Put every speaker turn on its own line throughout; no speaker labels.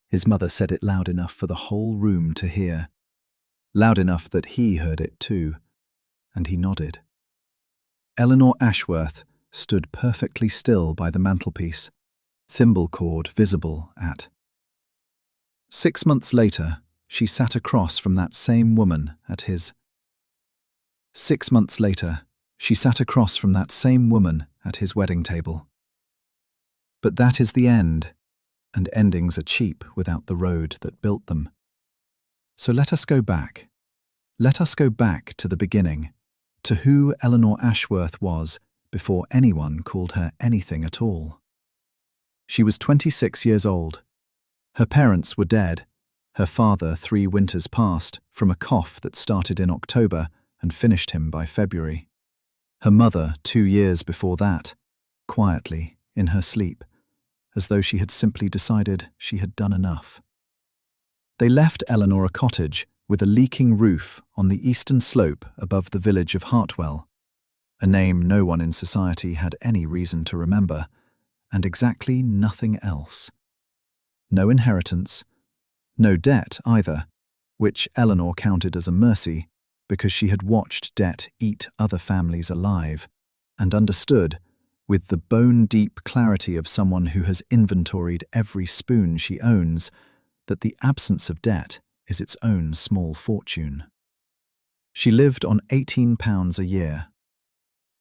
His mother said it loud enough for the whole room to hear. Loud enough that he heard it too, and he nodded. Eleanor Ashworth stood perfectly still by the mantelpiece, thimble cord visible at. 6 months later, she sat across from that same woman at his. 6 months later, she sat across from that same woman at his wedding table. But that is the end, and endings are cheap without the road that built them. So let us go back. Let us go back to the beginning, to who Eleanor Ashworth was before anyone called her anything at all. She was 26 years old. Her parents were dead. Her father 3 winters past from a cough that started in October and finished him by February. Her mother 2 years before that, quietly, in her sleep, as though she had simply decided she had done enough. They left Eleanor a cottage with a leaking roof on the eastern slope above the village of Hartwell, a name no one in society had any reason to remember, and exactly nothing else. No inheritance, no debt either, which Eleanor counted as a mercy because she had watched debt eat other families alive and understood, with the bone-deep clarity of someone who has inventoried every spoon she owns, that the absence of debt is its own small fortune. She lived on £18 a year.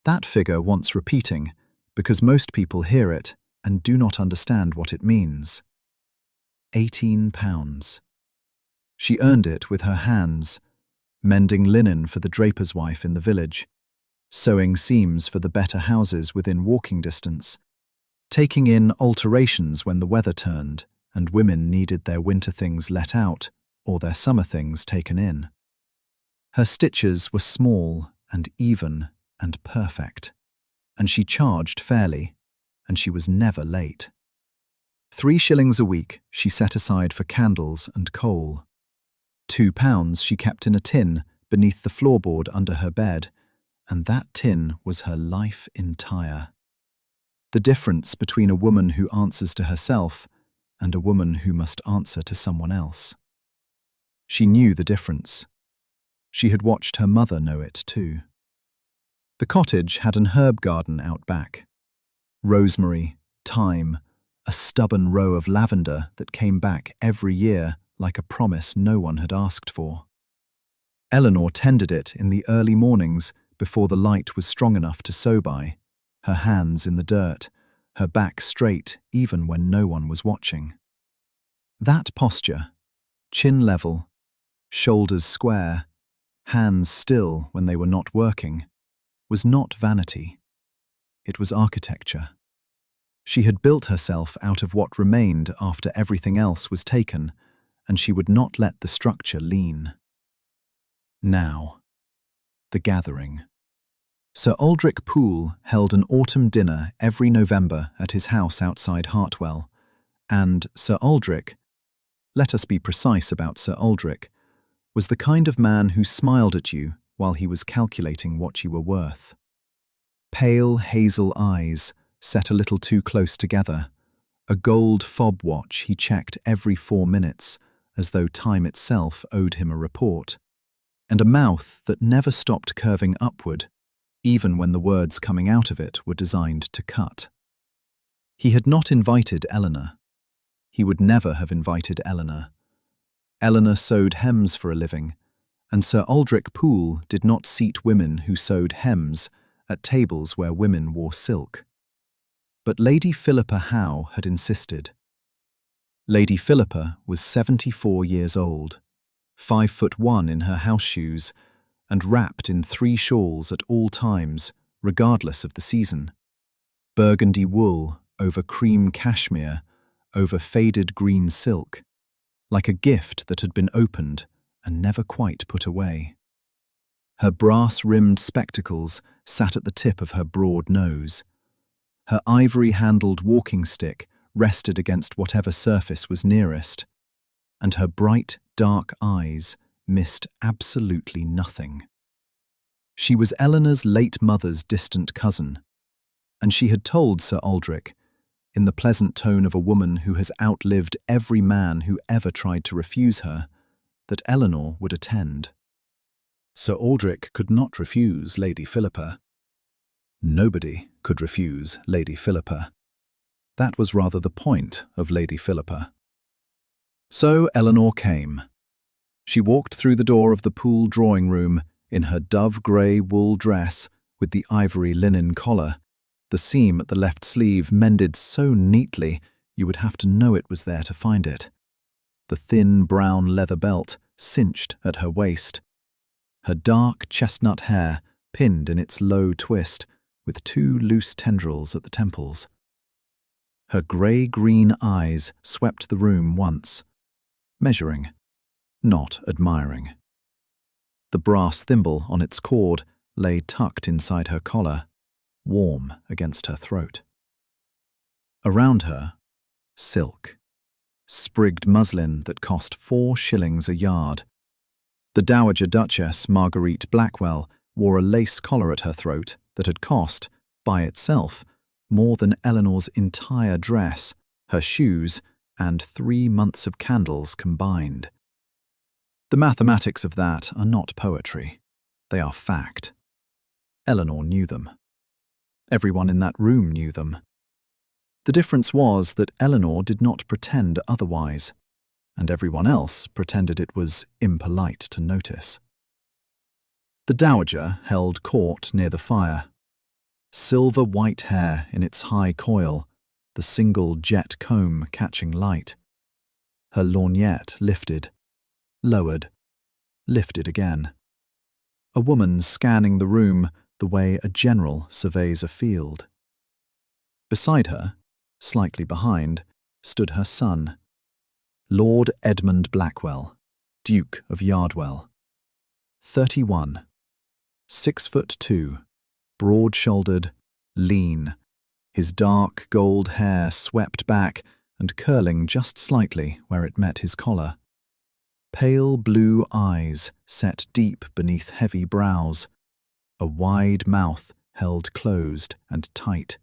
That figure wants repeating because most people hear it and do not understand what it means. £18. She earned it with her hands, mending linen for the draper's wife in the village, sewing seams for the better houses within walking distance, taking in alterations when the weather turned and women needed their winter things let out or their summer things taken in. Her stitches were small and even and perfect, and she charged fairly, and she was never late. 3 shillings a week she set aside for candles and coal. £2 she kept in a tin beneath the floorboard under her bed, and that tin was her life entire. The difference between a woman who answers to herself and a woman who must answer to someone else. She knew the difference. She had watched her mother know it too. The cottage had an herb garden out back. Rosemary, thyme, a stubborn row of lavender that came back every year like a promise no one had asked for. Eleanor tended it in the early mornings before the light was strong enough to sew by, her hands in the dirt, her back straight even when no one was watching. That posture, chin level, shoulders square, hands still when they were not working, was not vanity. It was architecture. She had built herself out of what remained after everything else was taken, and she would not let the structure lean. Now, the gathering. Sir Aldrich Poole held an autumn dinner every November at his house outside Hartwell, and Sir Aldrich, let us be precise about Sir Aldrich, was the kind of man who smiled at you while he was calculating what you were worth. Pale hazel eyes, set a little too close together, a gold fob watch he checked every 4 minutes, as though time itself owed him a report, and a mouth that never stopped curving upward, even when the words coming out of it were designed to cut. He had not invited Eleanor. He would never have invited Eleanor. Eleanor sewed hems for a living, and Sir Aldrich Poole did not seat women who sewed hems at tables where women wore silk. But Lady Philippa Howe had insisted. Lady Philippa was 74 years old, 5'1" in her house shoes, and wrapped in 3 shawls at all times, regardless of the season. Burgundy wool over cream cashmere, over faded green silk, like a gift that had been opened and never quite put away. Her brass-rimmed spectacles sat at the tip of her broad nose. Her ivory-handled walking stick rested against whatever surface was nearest, and her bright, dark eyes missed absolutely nothing. She was Eleanor's late mother's distant cousin, and she had told Sir Aldrich, in the pleasant tone of a woman who has outlived every man who ever tried to refuse her, that Eleanor would attend. Sir Aldrich could not refuse Lady Philippa. Nobody could refuse Lady Philippa. That was rather the point of Lady Philippa. So Eleanor came. She walked through the door of the Poole drawing-room in her dove-grey wool dress with the ivory linen collar, the seam at the left sleeve mended so neatly you would have to know it was there to find it. The thin brown leather belt cinched at her waist. Her dark chestnut hair pinned in its low twist with two loose tendrils at the temples. Her grey-green eyes swept the room once, measuring, not admiring. The brass thimble on its cord lay tucked inside her collar, warm against her throat. Around her, silk, sprigged muslin that cost 4 shillings a yard. The Dowager Duchess Marguerite Blackwell wore a lace collar at her throat that had cost, by itself, more than Eleanor's entire dress, her shoes, and 3 months of candles combined. The mathematics of that are not poetry. They are fact. Eleanor knew them. Everyone in that room knew them. The difference was that Eleanor did not pretend otherwise, and everyone else pretended it was impolite to notice. The Dowager held court near the fire. Silver white hair in its high coil, the single jet comb catching light. Her lorgnette lifted, lowered, lifted again. A woman scanning the room the way a general surveys a field. Beside her, slightly behind, stood her son, Lord Edmund Blackwell, Duke of Yardwell. 31, 6'2", broad-shouldered, lean, his dark gold hair swept back and curling just slightly where it met his collar. Pale blue eyes set deep beneath heavy brows, a wide mouth held closed and tight.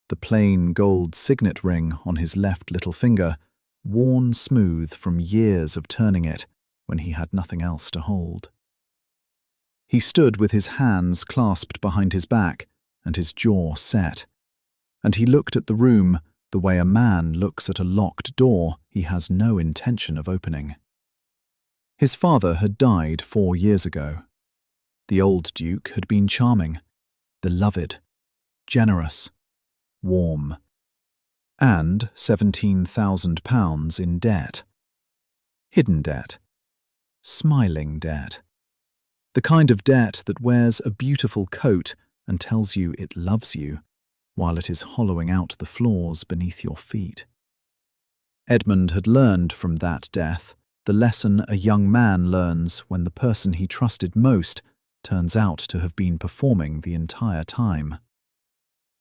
The plain gold signet ring on his left little finger, worn smooth from years of turning it when he had nothing else to hold. He stood with his hands clasped behind his back and his jaw set, and he looked at the room the way a man looks at a locked door he has no intention of opening. His father had died 4 years ago. The old Duke had been charming, beloved, generous, warm, and £17,000 in debt. Hidden debt. Smiling debt. The kind of debt that wears a beautiful coat and tells you it loves you, while it is hollowing out the floors beneath your feet. Edmund had learned from that death the lesson a young man learns when the person he trusted most turns out to have been performing the entire time.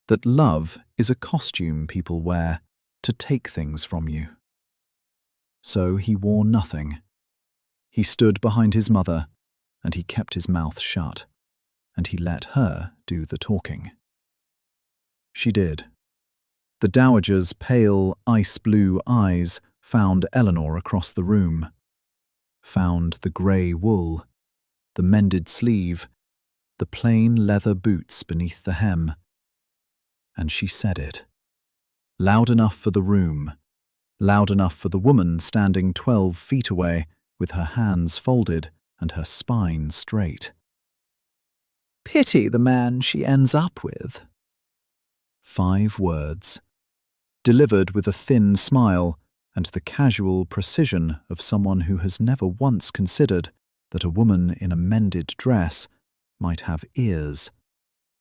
That love is a costume people wear to take things from you. So he wore nothing. He stood behind his mother, and he kept his mouth shut, and he let her do the talking. She did. The Dowager's pale, ice-blue eyes found Eleanor across the room, found the grey wool, the mended sleeve, the plain leather boots beneath the hem. And she said it. Loud enough for the room, loud enough for the woman standing 12 feet away with her hands folded and her spine straight. Pity the man she ends up with. 5 words, delivered with a thin smile and the casual precision of someone who has never once considered that a woman in a mended dress might have ears,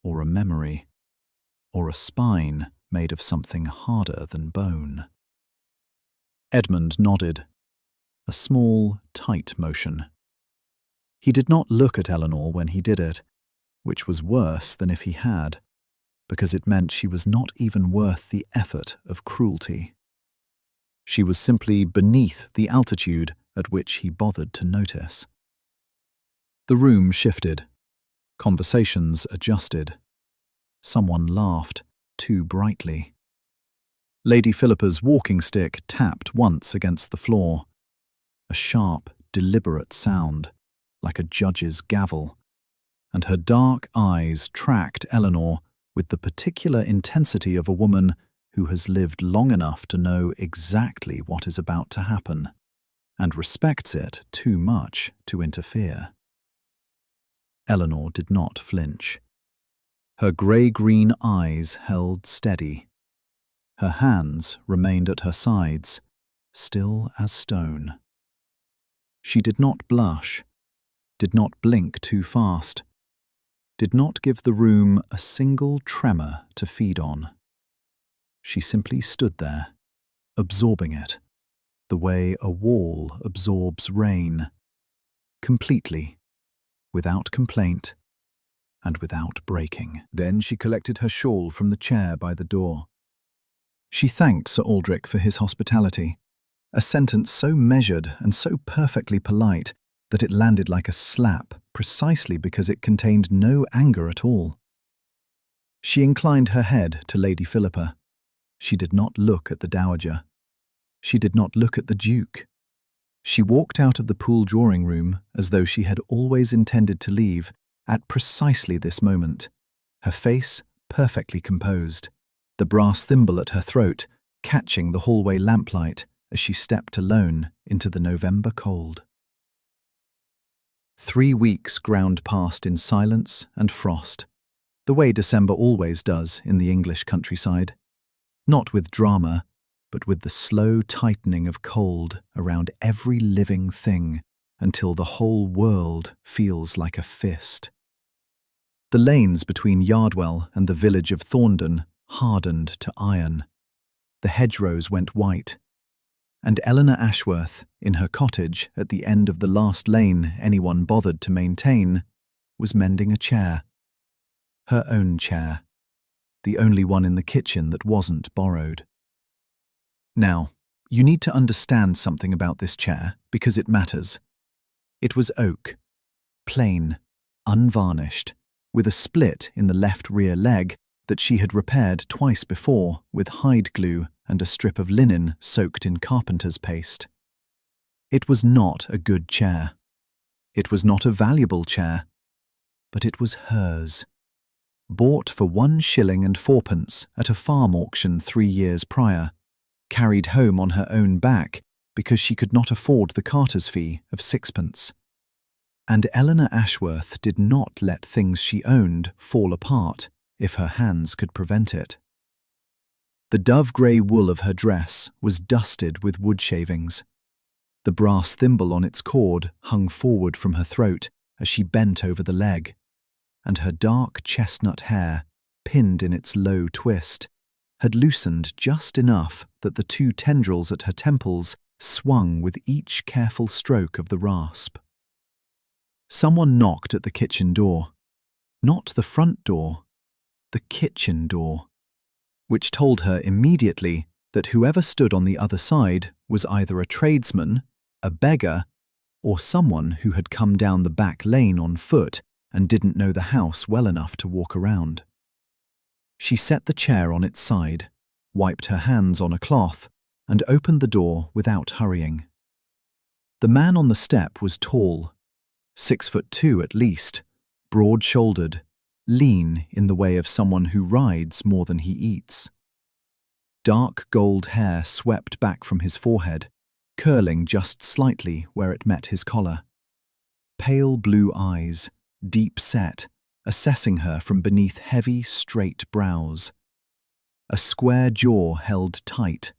or a memory, or a spine made of something harder than bone. Edmund nodded, a small, tight motion. He did not look at Eleanor when he did it, which was worse than if he had, because it meant she was not even worth the effort of cruelty. She was simply beneath the altitude at which he bothered to notice. The room shifted. Conversations adjusted. Someone laughed too brightly. Lady Philippa's walking stick tapped once against the floor. A sharp, deliberate sound, like a judge's gavel, and her dark eyes tracked Eleanor with the particular intensity of a woman who has lived long enough to know exactly what is about to happen, and respects it too much to interfere. Eleanor did not flinch. Her grey-green eyes held steady. Her hands remained at her sides, still as stone. She did not blush, did not blink too fast, did not give the room a single tremor to feed on. She simply stood there, absorbing it, the way a wall absorbs rain, completely, without complaint, and without breaking. Then she collected her shawl from the chair by the door. She thanked Sir Aldrich for his hospitality, a sentence so measured and so perfectly polite that it landed like a slap precisely because it contained no anger at all. She inclined her head to Lady Philippa. She did not look at the Dowager. She did not look at the Duke. She walked out of the pool drawing room as though she had always intended to leave at precisely this moment, her face perfectly composed, the brass thimble at her throat catching the hallway lamplight as she stepped alone into the November cold. 3 weeks ground past in silence and frost, the way December always does in the English countryside, not with drama, but with the slow tightening of cold around every living thing until the whole world feels like a fist. The lanes between Yardwell and the village of Thorndon hardened to iron. The hedgerows went white, and Eleanor Ashworth, in her cottage at the end of the last lane anyone bothered to maintain, was mending a chair. Her own chair, the only one in the kitchen that wasn't borrowed. Now, you need to understand something about this chair because it matters. It was oak, plain, unvarnished, with a split in the left rear leg that she had repaired twice before with hide glue and a strip of linen soaked in carpenter's paste. It was not a good chair. It was not a valuable chair, but it was hers. Bought for 1 shilling and 4pence at a farm auction 3 years prior, carried home on her own back because she could not afford the carter's fee of 6pence. And Eleanor Ashworth did not let things she owned fall apart if her hands could prevent it. The dove-grey wool of her dress was dusted with wood shavings. The brass thimble on its cord hung forward from her throat as she bent over the leg, and her dark chestnut hair, pinned in its low twist, had loosened just enough that the 2 tendrils at her temples swung with each careful stroke of the rasp. Someone knocked at the kitchen door. Not the front door, the kitchen door, which told her immediately that whoever stood on the other side was either a tradesman, a beggar, or someone who had come down the back lane on foot and didn't know the house well enough to walk around. She set the chair on its side, wiped her hands on a cloth, and opened the door without hurrying. The man on the step was tall, 6'2" at least, broad-shouldered, lean in the way of someone who rides more than he eats. Dark gold hair swept back from his forehead, curling just slightly where it met his collar. Pale blue eyes, deep set, assessing her from beneath heavy, straight brows. A square jaw held tight,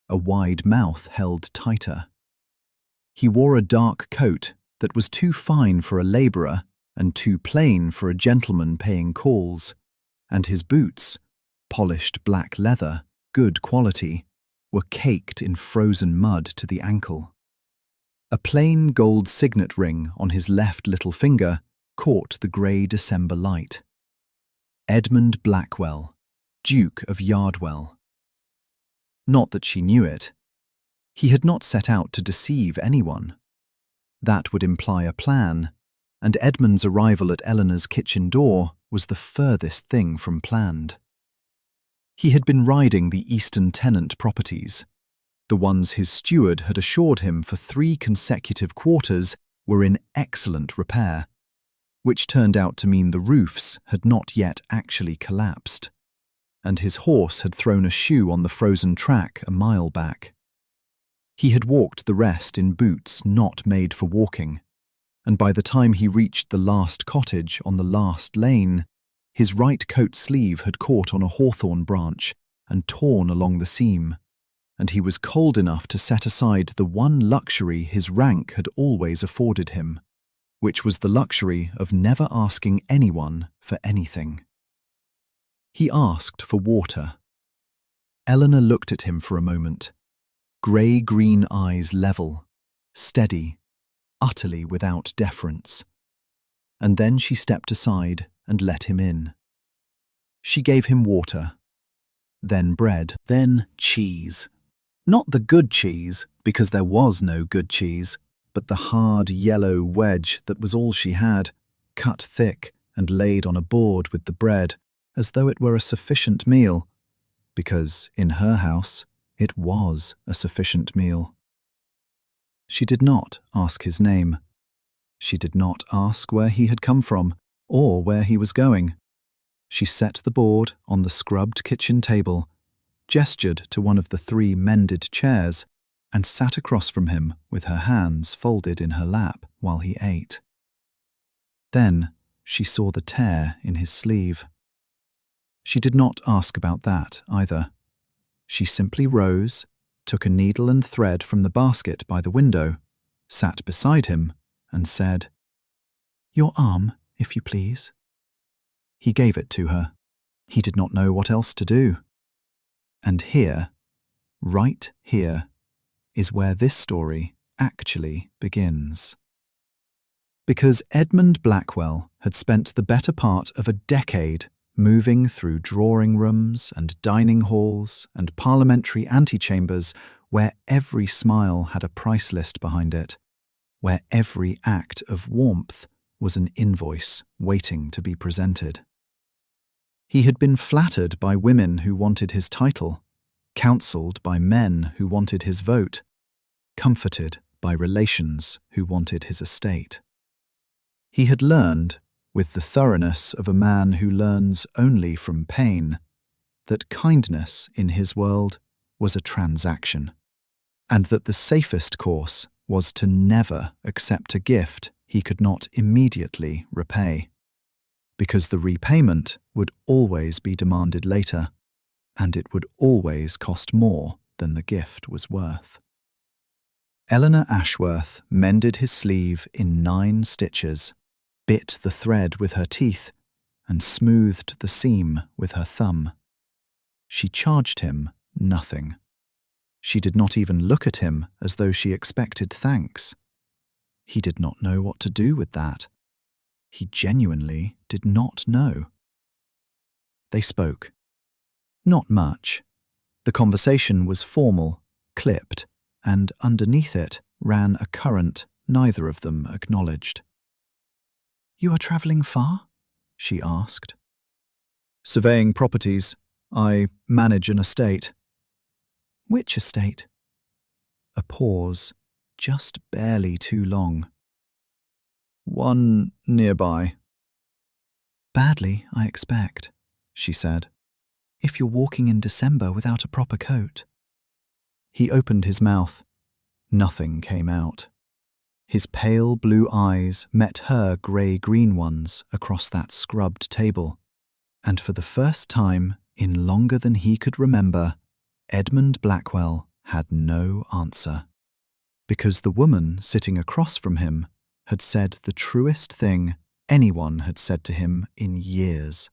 a wide mouth held tighter. He wore a dark coat that was too fine for a labourer and too plain for a gentleman paying calls, and his boots, polished black leather, good quality, were caked in frozen mud to the ankle. A plain gold signet ring on his left little finger caught the grey December light. Edmund Blackwell, Duke of Yardwell. Not that she knew it. He had not set out to deceive anyone. That would imply a plan, and Edmund's arrival at Eleanor's kitchen door was the furthest thing from planned. He had been riding the Eastern Tenant properties, the ones his steward had assured him for 3 consecutive quarters were in excellent repair, which turned out to mean the roofs had not yet actually collapsed, and his horse had thrown a shoe on the frozen track a mile back. He had walked the rest in boots not made for walking, and by the time he reached the last cottage on the last lane, his right coat sleeve had caught on a hawthorn branch and torn along the seam, and he was cold enough to set aside the one luxury his rank had always afforded him, which was the luxury of never asking anyone for anything. He asked for water. Eleanor looked at him for a moment, grey-green eyes level, steady, utterly without deference. And then she stepped aside and let him in. She gave him water, then bread, then cheese. Not the good cheese, because there was no good cheese, but the hard yellow wedge that was all she had, cut thick and laid on a board with the bread, as though it were a sufficient meal, because in her house it was a sufficient meal. She did not ask his name. She did not ask where he had come from, or where he was going. She set the board on the scrubbed kitchen table, gestured to one of the 3 mended chairs, and sat across from him with her hands folded in her lap while he ate. Then she saw the tear in his sleeve. She did not ask about that either. She simply rose, took a needle and thread from the basket by the window, sat beside him, and said, "Your arm, if you please." He gave it to her. He did not know what else to do. And here, right here, is where this story actually begins. Because Edmund Blackwell had spent the better part of a decade moving through drawing rooms and dining halls and parliamentary antechambers where every smile had a price list behind it, where every act of warmth was an invoice waiting to be presented. He had been flattered by women who wanted his title, counselled by men who wanted his vote, comforted by relations who wanted his estate. He had learned, with the thoroughness of a man who learns only from pain, that kindness in his world was a transaction, and that the safest course was to never accept a gift he could not immediately repay, because the repayment would always be demanded later, and it would always cost more than the gift was worth. Eleanor Ashworth mended his sleeve in 9 stitches, bit the thread with her teeth, and smoothed the seam with her thumb. She charged him nothing. She did not even look at him as though she expected thanks. He did not know what to do with that. He genuinely did not know. They spoke. Not much. The conversation was formal, clipped, and underneath it ran a current neither of them acknowledged. "You are travelling far?" she asked. "Surveying properties. I manage an estate." "Which estate?" A pause, just barely too long. "One nearby." "Badly, I expect," she said, "if you're walking in December without a proper coat." He opened his mouth. Nothing came out. His pale blue eyes met her grey-green ones across that scrubbed table, and for the first time in longer than he could remember, Edmund Blackwell had no answer, because the woman sitting across from him had said the truest thing anyone had said to him in years,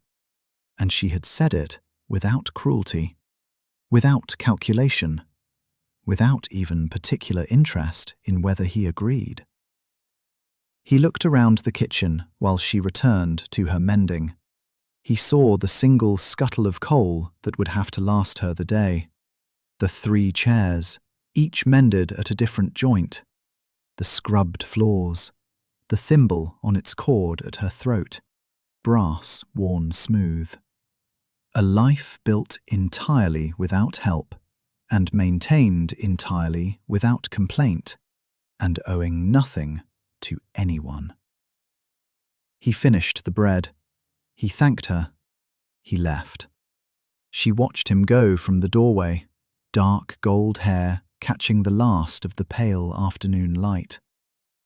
and she had said it without cruelty, without calculation, without even particular interest in whether he agreed. He looked around the kitchen while she returned to her mending. He saw the single scuttle of coal that would have to last her the day, the 3 chairs, each mended at a different joint, the scrubbed floors, the thimble on its cord at her throat, brass worn smooth. A life built entirely without help and maintained entirely without complaint and owing nothing to anyone. He finished the bread. He thanked her. He left. She watched him go from the doorway, dark gold hair catching the last of the pale afternoon light.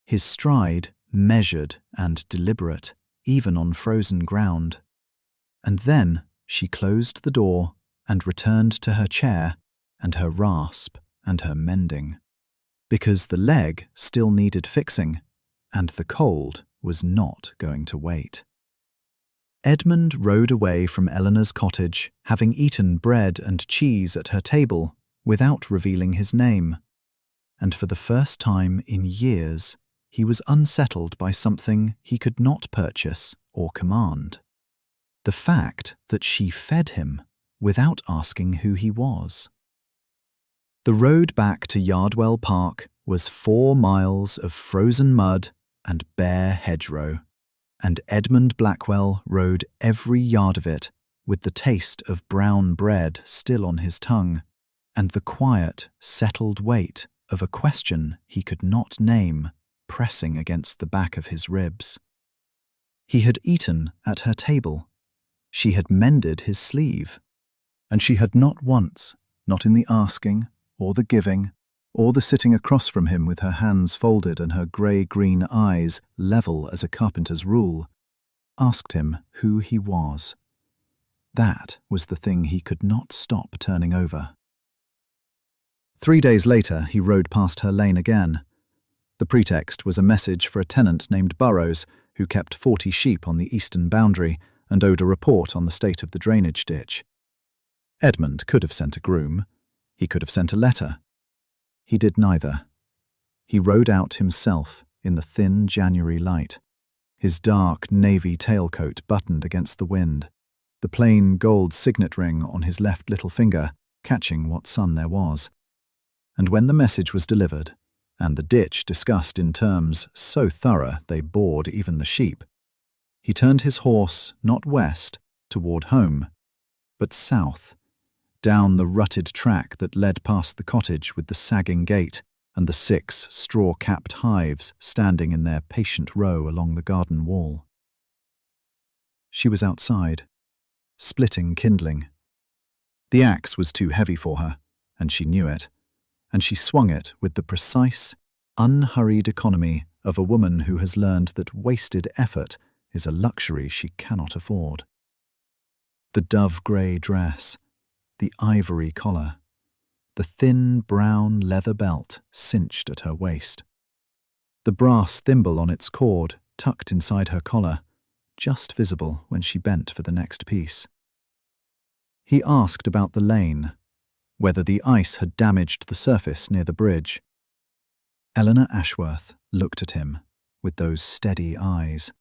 His stride measured and deliberate, even on frozen ground. And then she closed the door and returned to her chair and her rasp and her mending, because the leg still needed fixing, and the cold was not going to wait. Edmund rode away from Eleanor's cottage, having eaten bread and cheese at her table without revealing his name, and for the first time in years he was unsettled by something he could not purchase or command. The fact that she fed him without asking who he was. The road back to Yardwell Park was 4 miles of frozen mud and bare hedgerow, and Edmund Blackwell rode every yard of it with the taste of brown bread still on his tongue, and the quiet, settled weight of a question he could not name pressing against the back of his ribs. He had eaten at her table. She had mended his sleeve, and she had not once, not in the asking or the giving, or the sitting across from him with her hands folded and her grey-green eyes level as a carpenter's rule, asked him who he was. That was the thing he could not stop turning over. 3 days later, he rode past her lane again. The pretext was a message for a tenant named Burrows, who kept 40 sheep on the eastern boundary and owed a report on the state of the drainage ditch. Edmund could have sent a groom. He could have sent a letter. He did neither. He rode out himself in the thin January light, his dark navy tailcoat buttoned against the wind, the plain gold signet ring on his left little finger catching what sun there was. And when the message was delivered, and the ditch discussed in terms so thorough they bored even the sheep, he turned his horse not west toward home, but south, down the rutted track that led past the cottage with the sagging gate and the 6 straw-capped hives standing in their patient row along the garden wall. She was outside, splitting kindling. The axe was too heavy for her, and she knew it, and she swung it with the precise, unhurried economy of a woman who has learned that wasted effort is a luxury she cannot afford. The dove-grey dress, the ivory collar, the thin brown leather belt cinched at her waist, the brass thimble on its cord tucked inside her collar, just visible when she bent for the next piece. He asked about the lane, whether the ice had damaged the surface near the bridge. Eleanor Ashworth looked at him with those steady eyes,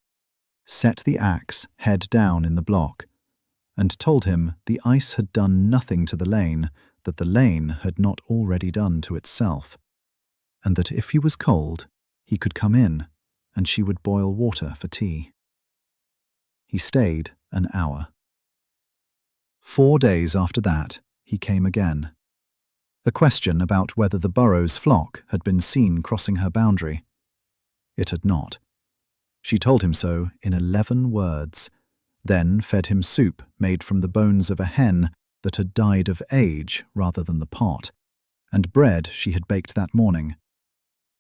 set the axe head down in the block, and told him the ice had done nothing to the lane that the lane had not already done to itself, and that if he was cold, he could come in, and she would boil water for tea. He stayed an hour. 4 days after that, he came again. A question about whether the Burrows flock had been seen crossing her boundary. It had not. She told him so in 11 words, then fed him soup made from the bones of a hen that had died of age rather than the pot, and bread she had baked that morning.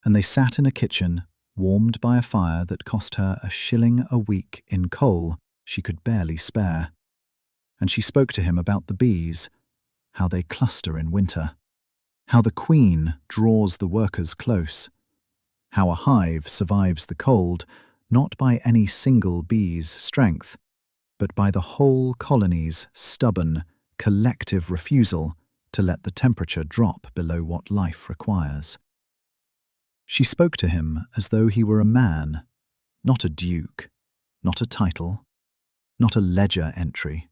And they sat in a kitchen, warmed by a fire that cost her a shilling a week in coal she could barely spare. And she spoke to him about the bees, how they cluster in winter, how the queen draws the workers close, how a hive survives the cold not by any single bee's strength, but by the whole colony's stubborn, collective refusal to let the temperature drop below what life requires. She spoke to him as though he were a man, not a duke, not a title, not a ledger entry.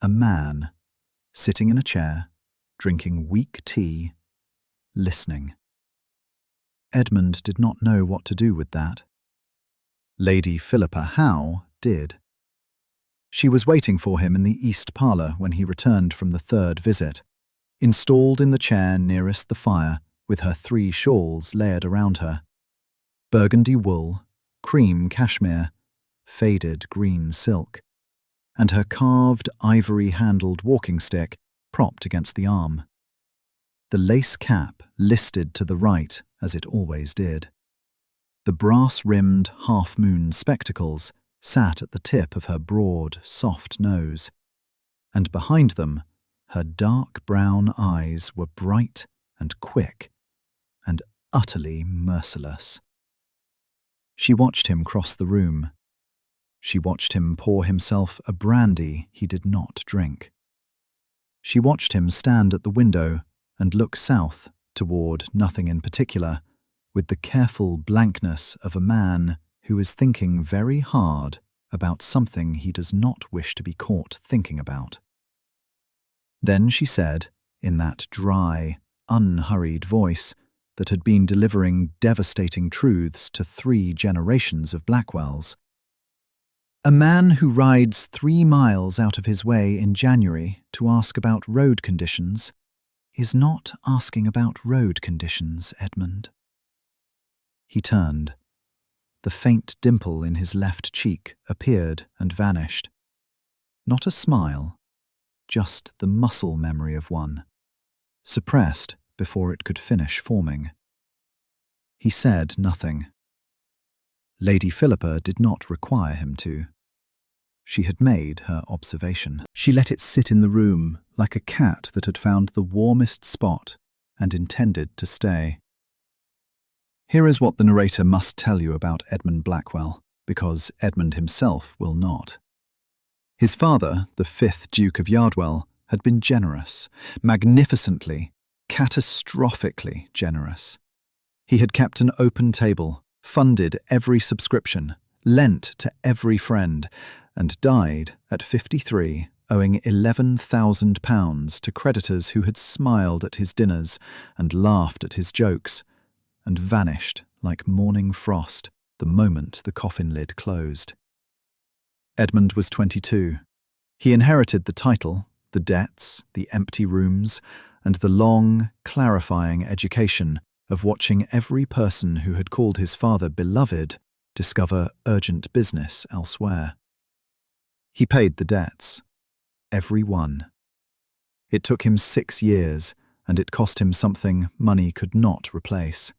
A man, sitting in a chair, drinking weak tea, listening. Edmund did not know what to do with that. Lady Philippa Howe did. She was waiting for him in the east parlour when he returned from the third visit, installed in the chair nearest the fire with her 3 shawls layered around her: burgundy wool, cream cashmere, faded green silk, and her carved ivory-handled walking stick propped against the arm. The lace cap listed to the right, as it always did. The brass-rimmed half-moon spectacles sat at the tip of her broad, soft nose, and behind them, her dark brown eyes were bright and quick and utterly merciless. She watched him cross the room. She watched him pour himself a brandy he did not drink. She watched him stand at the window and look south toward nothing in particular, with the careful blankness of a man who is thinking very hard about something he does not wish to be caught thinking about. Then she said, in that dry, unhurried voice that had been delivering devastating truths to 3 generations of Blackwells, "A man who rides 3 miles out of his way in January to ask about road conditions is not asking about road conditions, Edmund." He turned. The faint dimple in his left cheek appeared and vanished. Not a smile, just the muscle memory of one, suppressed before it could finish forming. He said nothing. Lady Philippa did not require him to. She had made her observation. She let it sit in the room like a cat that had found the warmest spot and intended to stay. Here is what the narrator must tell you about Edmund Blackwell, because Edmund himself will not. His father, the 5th Duke of Yardwell, had been generous, magnificently, catastrophically generous. He had kept an open table, funded every subscription, lent to every friend, and died at 53, owing £11,000 to creditors who had smiled at his dinners and laughed at his jokes, and vanished like morning frost the moment the coffin lid closed. Edmund was 22. He inherited the title, the debts, the empty rooms, and the long, clarifying education of watching every person who had called his father beloved discover urgent business elsewhere. He paid the debts, every one. It took him 6 years, and it cost him something money could not replace: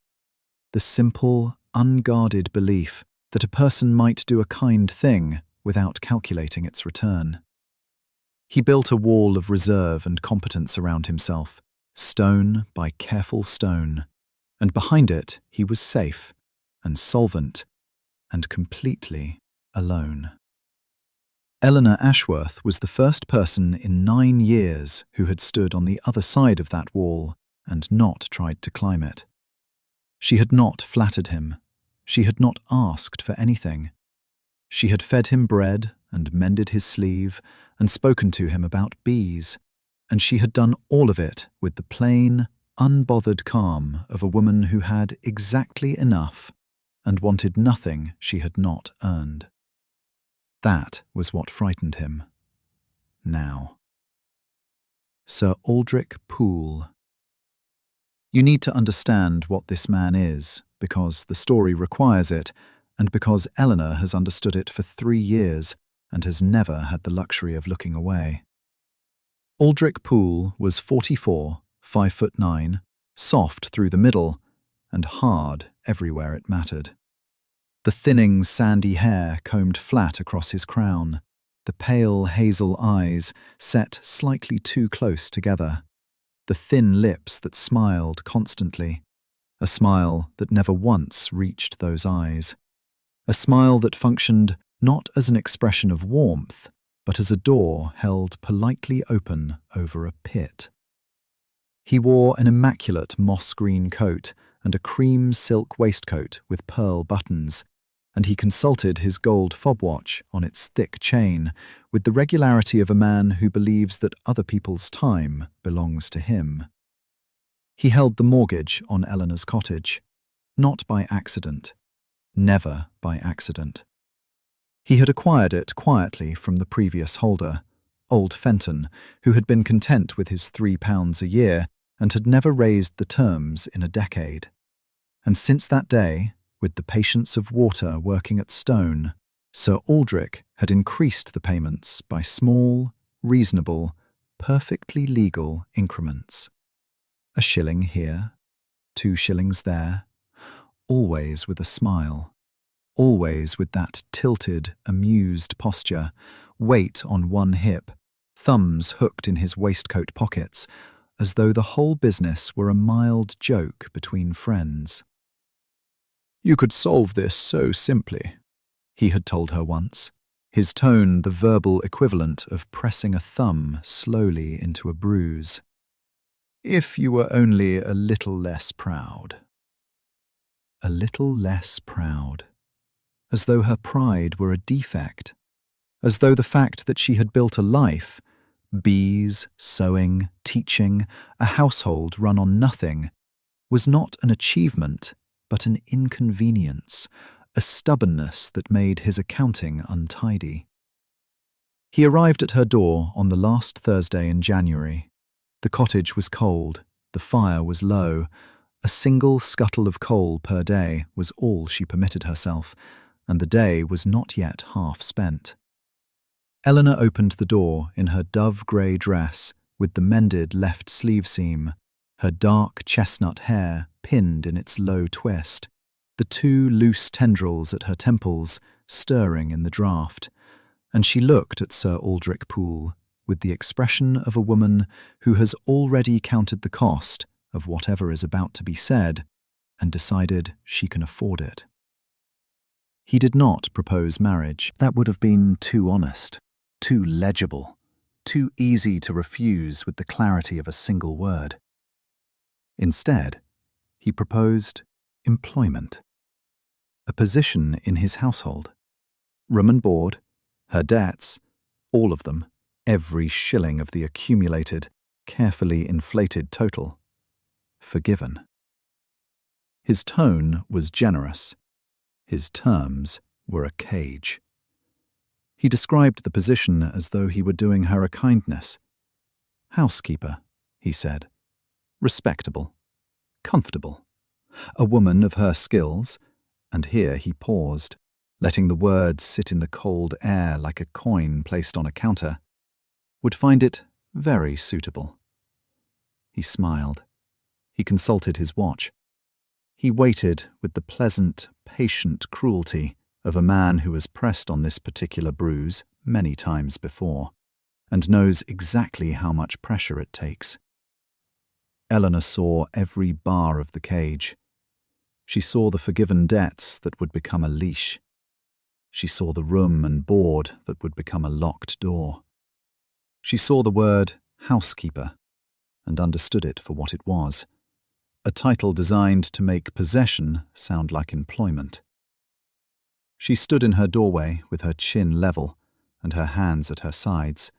the simple, unguarded belief that a person might do a kind thing without calculating its return. He built a wall of reserve and competence around himself, stone by careful stone, and behind it he was safe and solvent and completely alone. Eleanor Ashworth was the first person in 9 years who had stood on the other side of that wall and not tried to climb it. She had not flattered him. She had not asked for anything. She had fed him bread and mended his sleeve and spoken to him about bees, and she had done all of it with the plain, unbothered calm of a woman who had exactly enough and wanted nothing she had not earned. That was what frightened him. Now. Sir Aldrich Poole. You need to understand what this man is, because the story requires it, and because Eleanor has understood it for 3 years and has never had the luxury of looking away. Aldrich Poole was 44, 5'9", soft through the middle, and hard everywhere it mattered. The thinning, sandy hair combed flat across his crown, the pale hazel eyes set slightly too close together, the thin lips that smiled constantly, a smile that never once reached those eyes, a smile that functioned not as an expression of warmth, but as a door held politely open over a pit. He wore an immaculate moss-green coat and a cream silk waistcoat with pearl buttons, and he consulted his gold fob watch on its thick chain with the regularity of a man who believes that other people's time belongs to him. He held the mortgage on Eleanor's cottage, not by accident, never by accident. He had acquired it quietly from the previous holder, old Fenton, who had been content with his £3 a year and had never raised the terms in a decade. And since that day, with the patience of water working at stone, Sir Aldrich had increased the payments by small, reasonable, perfectly legal increments. A shilling here, 2 shillings there, always with a smile, always with that tilted, amused posture, weight on one hip, thumbs hooked in his waistcoat pockets, as though the whole business were a mild joke between friends. "You could solve this so simply," he had told her once, his tone the verbal equivalent of pressing a thumb slowly into a bruise. "If you were only a little less proud." A little less proud. As though her pride were a defect. As though the fact that she had built a life, bees, sewing, teaching, a household run on nothing, was not an achievement, but an inconvenience, a stubbornness that made his accounting untidy. He arrived at her door on the last Thursday in January. The cottage was cold, the fire was low, a single scuttle of coal per day was all she permitted herself, and the day was not yet half spent. Eleanor opened the door in her dove-grey dress with the mended left sleeve seam, her dark chestnut hair pinned in its low twist, the 2 loose tendrils at her temples stirring in the draught, and she looked at Sir Aldrich Poole with the expression of a woman who has already counted the cost of whatever is about to be said and decided she can afford it. He did not propose marriage. That would have been too honest, too legible, too easy to refuse with the clarity of a single word. Instead, he proposed employment, a position in his household, room and board, her debts, all of them, every shilling of the accumulated, carefully inflated total, forgiven. His tone was generous. His terms were a cage. He described the position as though he were doing her a kindness. Housekeeper, he said. Respectable. Comfortable. A woman of her skills, and here he paused, letting the words sit in the cold air like a coin placed on a counter, would find it very suitable. He smiled. He consulted his watch. He waited with the pleasant, patient cruelty of a man who has pressed on this particular bruise many times before, and knows exactly how much pressure it takes. Eleanor saw every bar of the cage. She saw the forgiven debts that would become a leash. She saw the room and board that would become a locked door. She saw the word housekeeper and understood it for what it was, a title designed to make possession sound like employment. She stood in her doorway with her chin level and her hands at her sides,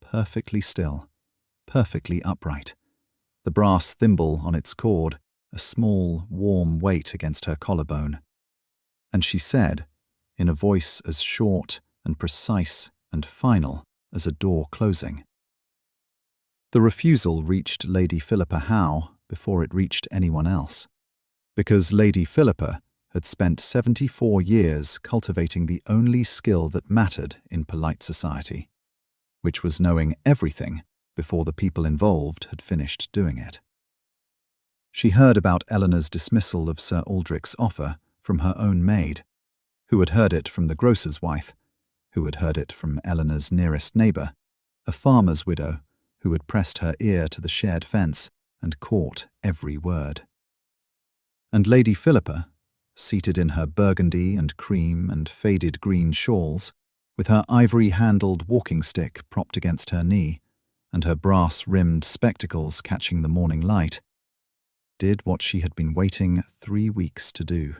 perfectly still, perfectly upright, the brass thimble on its cord, a small, warm weight against her collarbone. And she said, in a voice as short and precise and final as a door closing. The refusal reached Lady Philippa Howe before it reached anyone else, because Lady Philippa had spent 74 years cultivating the only skill that mattered in polite society, which was knowing everything before the people involved had finished doing it. She heard about Eleanor's dismissal of Sir Aldrich's offer from her own maid, who had heard it from the grocer's wife, who had heard it from Eleanor's nearest neighbour, a farmer's widow who had pressed her ear to the shared fence and caught every word. And Lady Philippa, seated in her burgundy and cream and faded green shawls, with her ivory-handled walking stick propped against her knee, and her brass-rimmed spectacles catching the morning light, did what she had been waiting 3 weeks to do.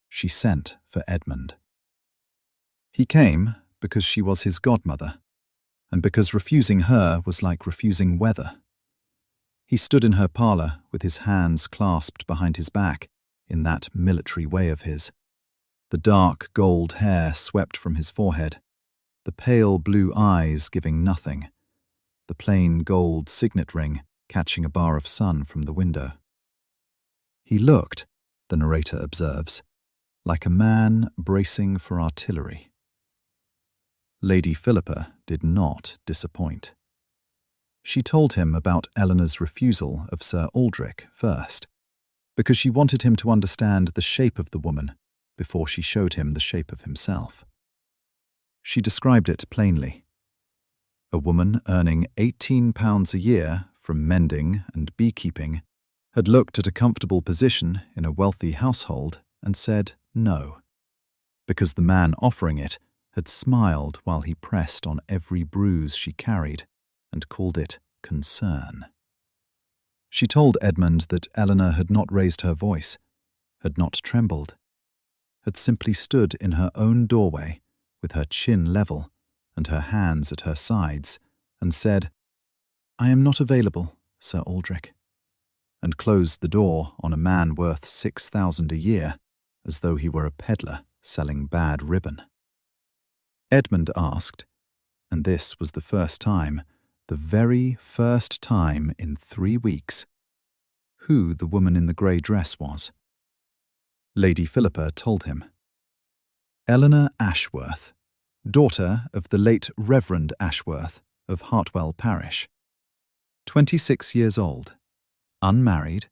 She sent for Edmund. He came because she was his godmother, and because refusing her was like refusing weather. He stood in her parlour with his hands clasped behind his back in that military way of his, The dark gold hair swept from his forehead, the pale blue eyes giving nothing, the plain gold signet ring catching a bar of sun from the window. He looked, the narrator observes, like a man bracing for artillery. Lady Philippa did not disappoint. She told him about Eleanor's refusal of Sir Aldrich first, because she wanted him to understand the shape of the woman before she showed him the shape of himself. She described it plainly. A woman earning £18 a year from mending and beekeeping had looked at a comfortable position in a wealthy household and said no, because the man offering it had smiled while he pressed on every bruise she carried and called it concern. She told Edmund that Eleanor had not raised her voice, had not trembled, had simply stood in her own doorway with her chin level and her hands at her sides and said, "I am not available, Sir Aldrich," and closed the door on a man worth 6,000 a year as though he were a peddler selling bad ribbon. Edmund asked, and this was the first time, the very first time in 3 weeks, who the woman in the grey dress was. Lady Philippa told him. Eleanor Ashworth, daughter of the late Reverend Ashworth of Hartwell Parish, 26 years old, unmarried,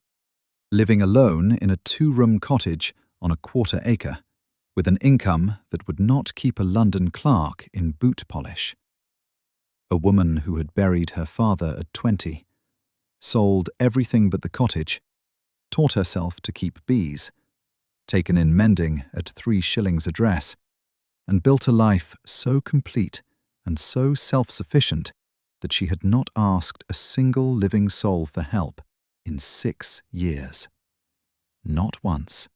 living alone in a 2-room cottage on a 1/4 acre, with an income that would not keep a London clerk in boot polish. A woman who had buried her father at 20, sold everything but the cottage, taught herself to keep bees, taken in mending at 3 shillings a dress, and built a life so complete and so self-sufficient that she had not asked a single living soul for help in 6 years. Not once.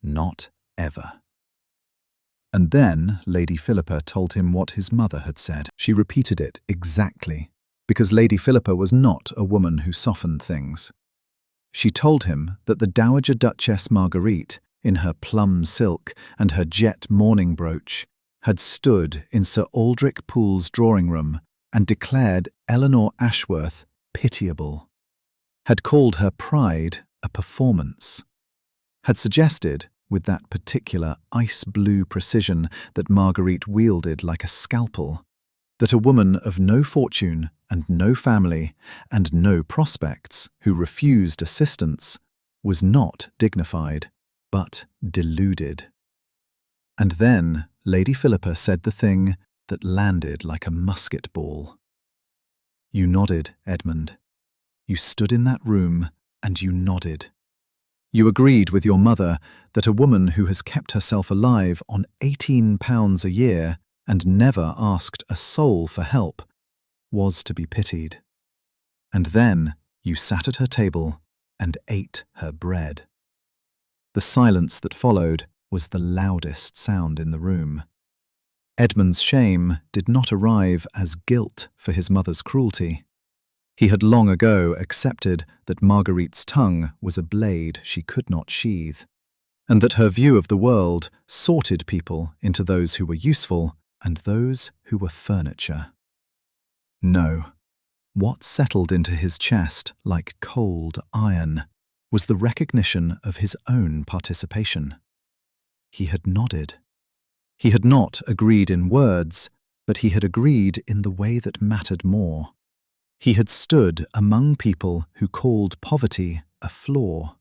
Not ever. And then Lady Philippa told him what his mother had said. She repeated it exactly, because Lady Philippa was not a woman who softened things. She told him that the Dowager Duchess Marguerite, in her plum silk and her jet mourning brooch, had stood in Sir Aldrich Poole's drawing room and declared Eleanor Ashworth pitiable, had called her pride a performance, had suggested, with that particular ice-blue precision that Marguerite wielded like a scalpel, that a woman of no fortune and no family and no prospects who refused assistance was not dignified, but deluded. And then Lady Philippa said the thing that landed like a musket ball. You nodded, Edmund. You stood in that room and you nodded. You agreed with your mother that a woman who has kept herself alive on £18 a year and never asked a soul for help was to be pitied. And then you sat at her table and ate her bread. The silence that followed was the loudest sound in the room. Edmund's shame did not arrive as guilt for his mother's cruelty. He had long ago accepted that Marguerite's tongue was a blade she could not sheathe, and that her view of the world sorted people into those who were useful and those who were furniture. No, what settled into his chest like cold iron was the recognition of his own participation. He had nodded. He had not agreed in words, but he had agreed in the way that mattered more. He had stood among people who called poverty a flaw,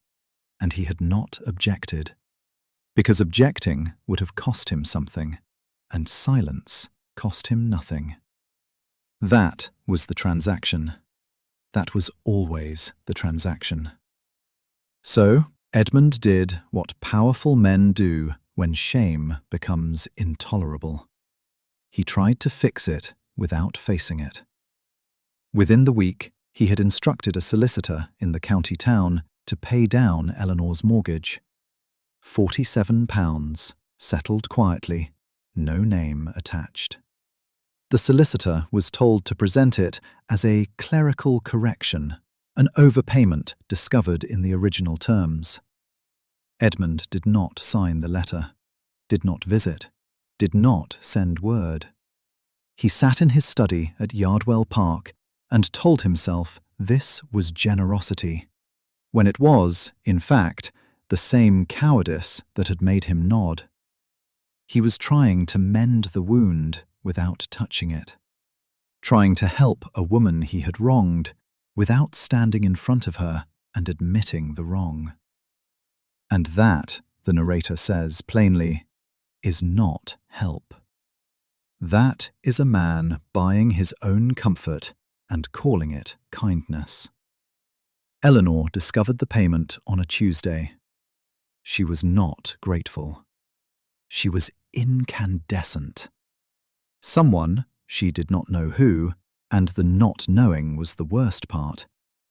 and he had not objected, because objecting would have cost him something, and silence cost him nothing. That was the transaction. That was always the transaction. So Edmund did what powerful men do when shame becomes intolerable. He tried to fix it without facing it. Within the week, he had instructed a solicitor in the county town to pay down Eleanor's mortgage. £47, settled quietly, no name attached. The solicitor was told to present it as a clerical correction, an overpayment discovered in the original terms. Edmund did not sign the letter. did not visit, did not send word. He sat in his study at Yardwell Park and told himself this was generosity, when it was, in fact, the same cowardice that had made him nod. He was trying to mend the wound without touching it, trying to help a woman he had wronged without standing in front of her and admitting the wrong. And that, the narrator says plainly, is not help. That is a man buying his own comfort and calling it kindness. Eleanor discovered the payment on a Tuesday. She was not grateful. She was incandescent. Someone, she did not know who, and the not knowing was the worst part,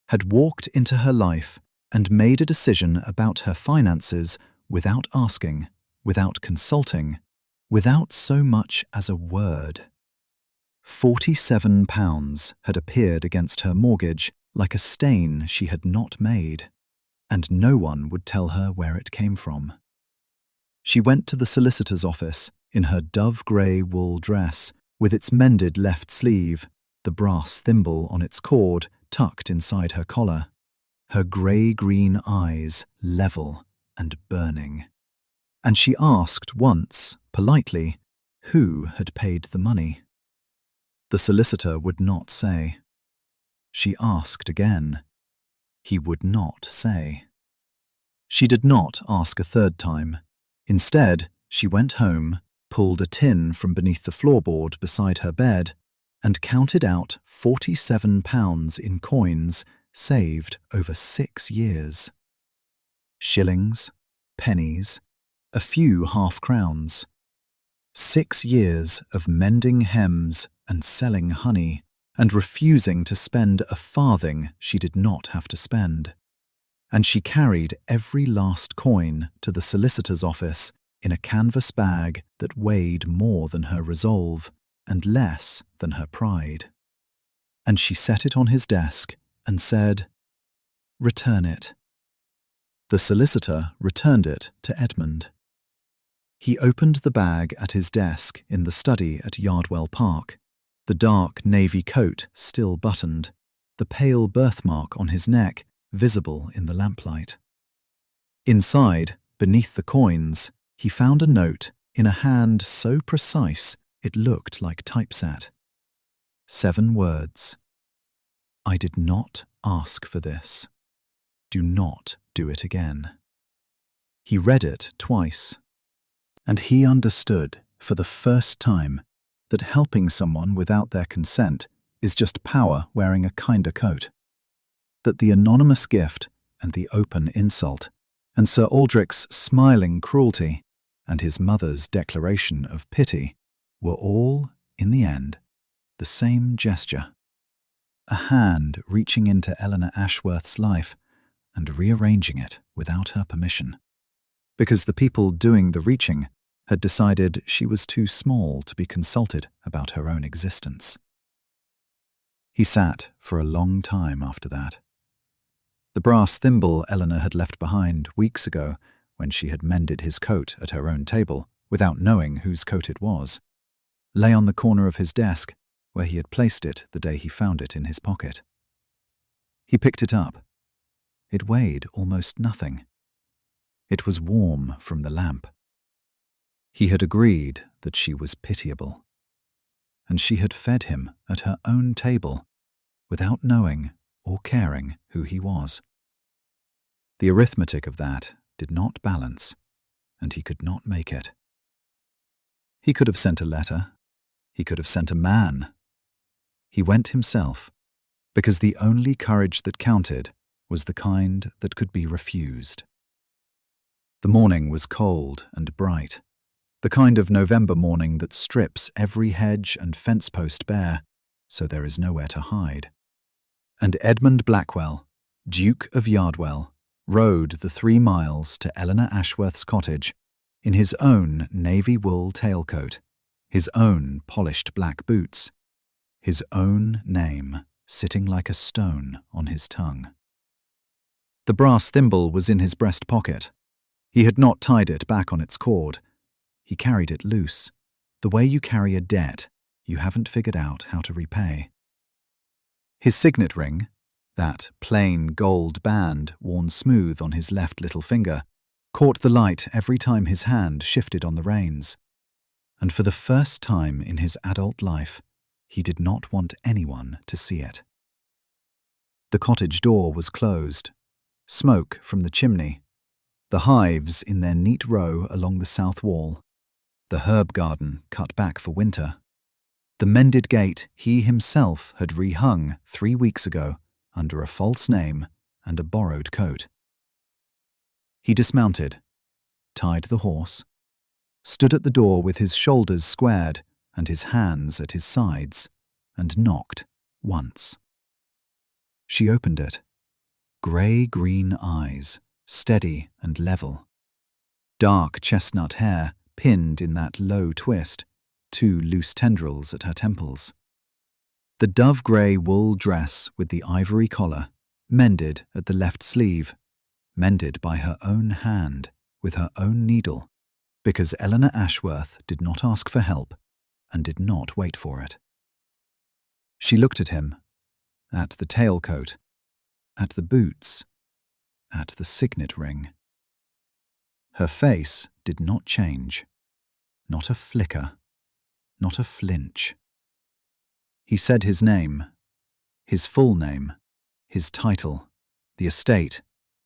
had walked into her life and made a decision about her finances without asking, without consulting, without so much as a word. £47 had appeared against her mortgage like a stain she had not made, and no one would tell her where it came from. She went to the solicitor's office in her dove-grey wool dress, with its mended left sleeve, the brass thimble on its cord tucked inside her collar, her grey-green eyes level and burning. And she asked once, politely, who had paid the money. The solicitor would not say. She asked again. He would not say. She did not ask a third time. Instead, she went home, pulled a tin from beneath the floorboard beside her bed, and counted out £47 in coins saved over 6 years. Shillings, pennies, a few half-crowns. 6 years of mending hems and selling honey, and refusing to spend a farthing she did not have to spend. And she carried every last coin to the solicitor's office in a canvas bag that weighed more than her resolve and less than her pride. And she set it on his desk and said, "Return it." The solicitor returned it to Edmund. He opened the bag at his desk in the study at Yardwell Park, the dark navy coat still buttoned, the pale birthmark on his neck visible in the lamplight. Inside, beneath the coins, he found a note in a hand so precise it looked like typeset. 7 words. I did not ask for this. Do not do it again. He read it twice, and he understood for the first time that helping someone without their consent is just power wearing a kinder coat. That the anonymous gift and the open insult, and Sir Aldrich's smiling cruelty, and his mother's declaration of pity were all, in the end, the same gesture. A hand reaching into Eleanor Ashworth's life and rearranging it without her permission, because the people doing the reaching had decided she was too small to be consulted about her own existence. He sat for a long time after that. The brass thimble Eleanor had left behind weeks ago when she had mended his coat at her own table without knowing whose coat it was, lay on the corner of his desk where he had placed it the day he found it in his pocket. He picked it up. It weighed almost nothing. It was warm from the lamp. He had agreed that she was pitiable, and she had fed him at her own table without knowing or caring who he was. The arithmetic of that did not balance, and he could not make it. He could have sent a letter. He could have sent a man. He went himself, because the only courage that counted was the kind that could be refused. The morning was cold and bright, the kind of November morning that strips every hedge and fence post bare, so there is nowhere to hide. And Edmund Blackwell, Duke of Yardwell, rode the 3 miles to Eleanor Ashworth's cottage in his own navy wool tailcoat, his own polished black boots, his own name sitting like a stone on his tongue. The brass thimble was in his breast pocket. He had not tied it back on its cord. He carried it loose, the way you carry a debt you haven't figured out how to repay. His signet ring, that plain gold band worn smooth on his left little finger, caught the light every time his hand shifted on the reins. And for the first time in his adult life, he did not want anyone to see it. The cottage door was closed. Smoke from the chimney. The hives in their neat row along the south wall. The herb garden cut back for winter. The mended gate he himself had rehung 3 weeks ago under a false name and a borrowed coat. He dismounted, tied the horse, stood at the door with his shoulders squared and his hands at his sides, and knocked once. She opened it. Grey-green eyes, steady and level. Dark chestnut hair pinned in that low twist, 2 loose tendrils at her temples. The dove-grey wool dress with the ivory collar, mended at the left sleeve, mended by her own hand with her own needle, because Eleanor Ashworth did not ask for help and did not wait for it. She looked at him, at the tailcoat, at the boots, at the signet ring. Her face did not change, not a flicker, not a flinch. He said his name, his full name, his title, the estate,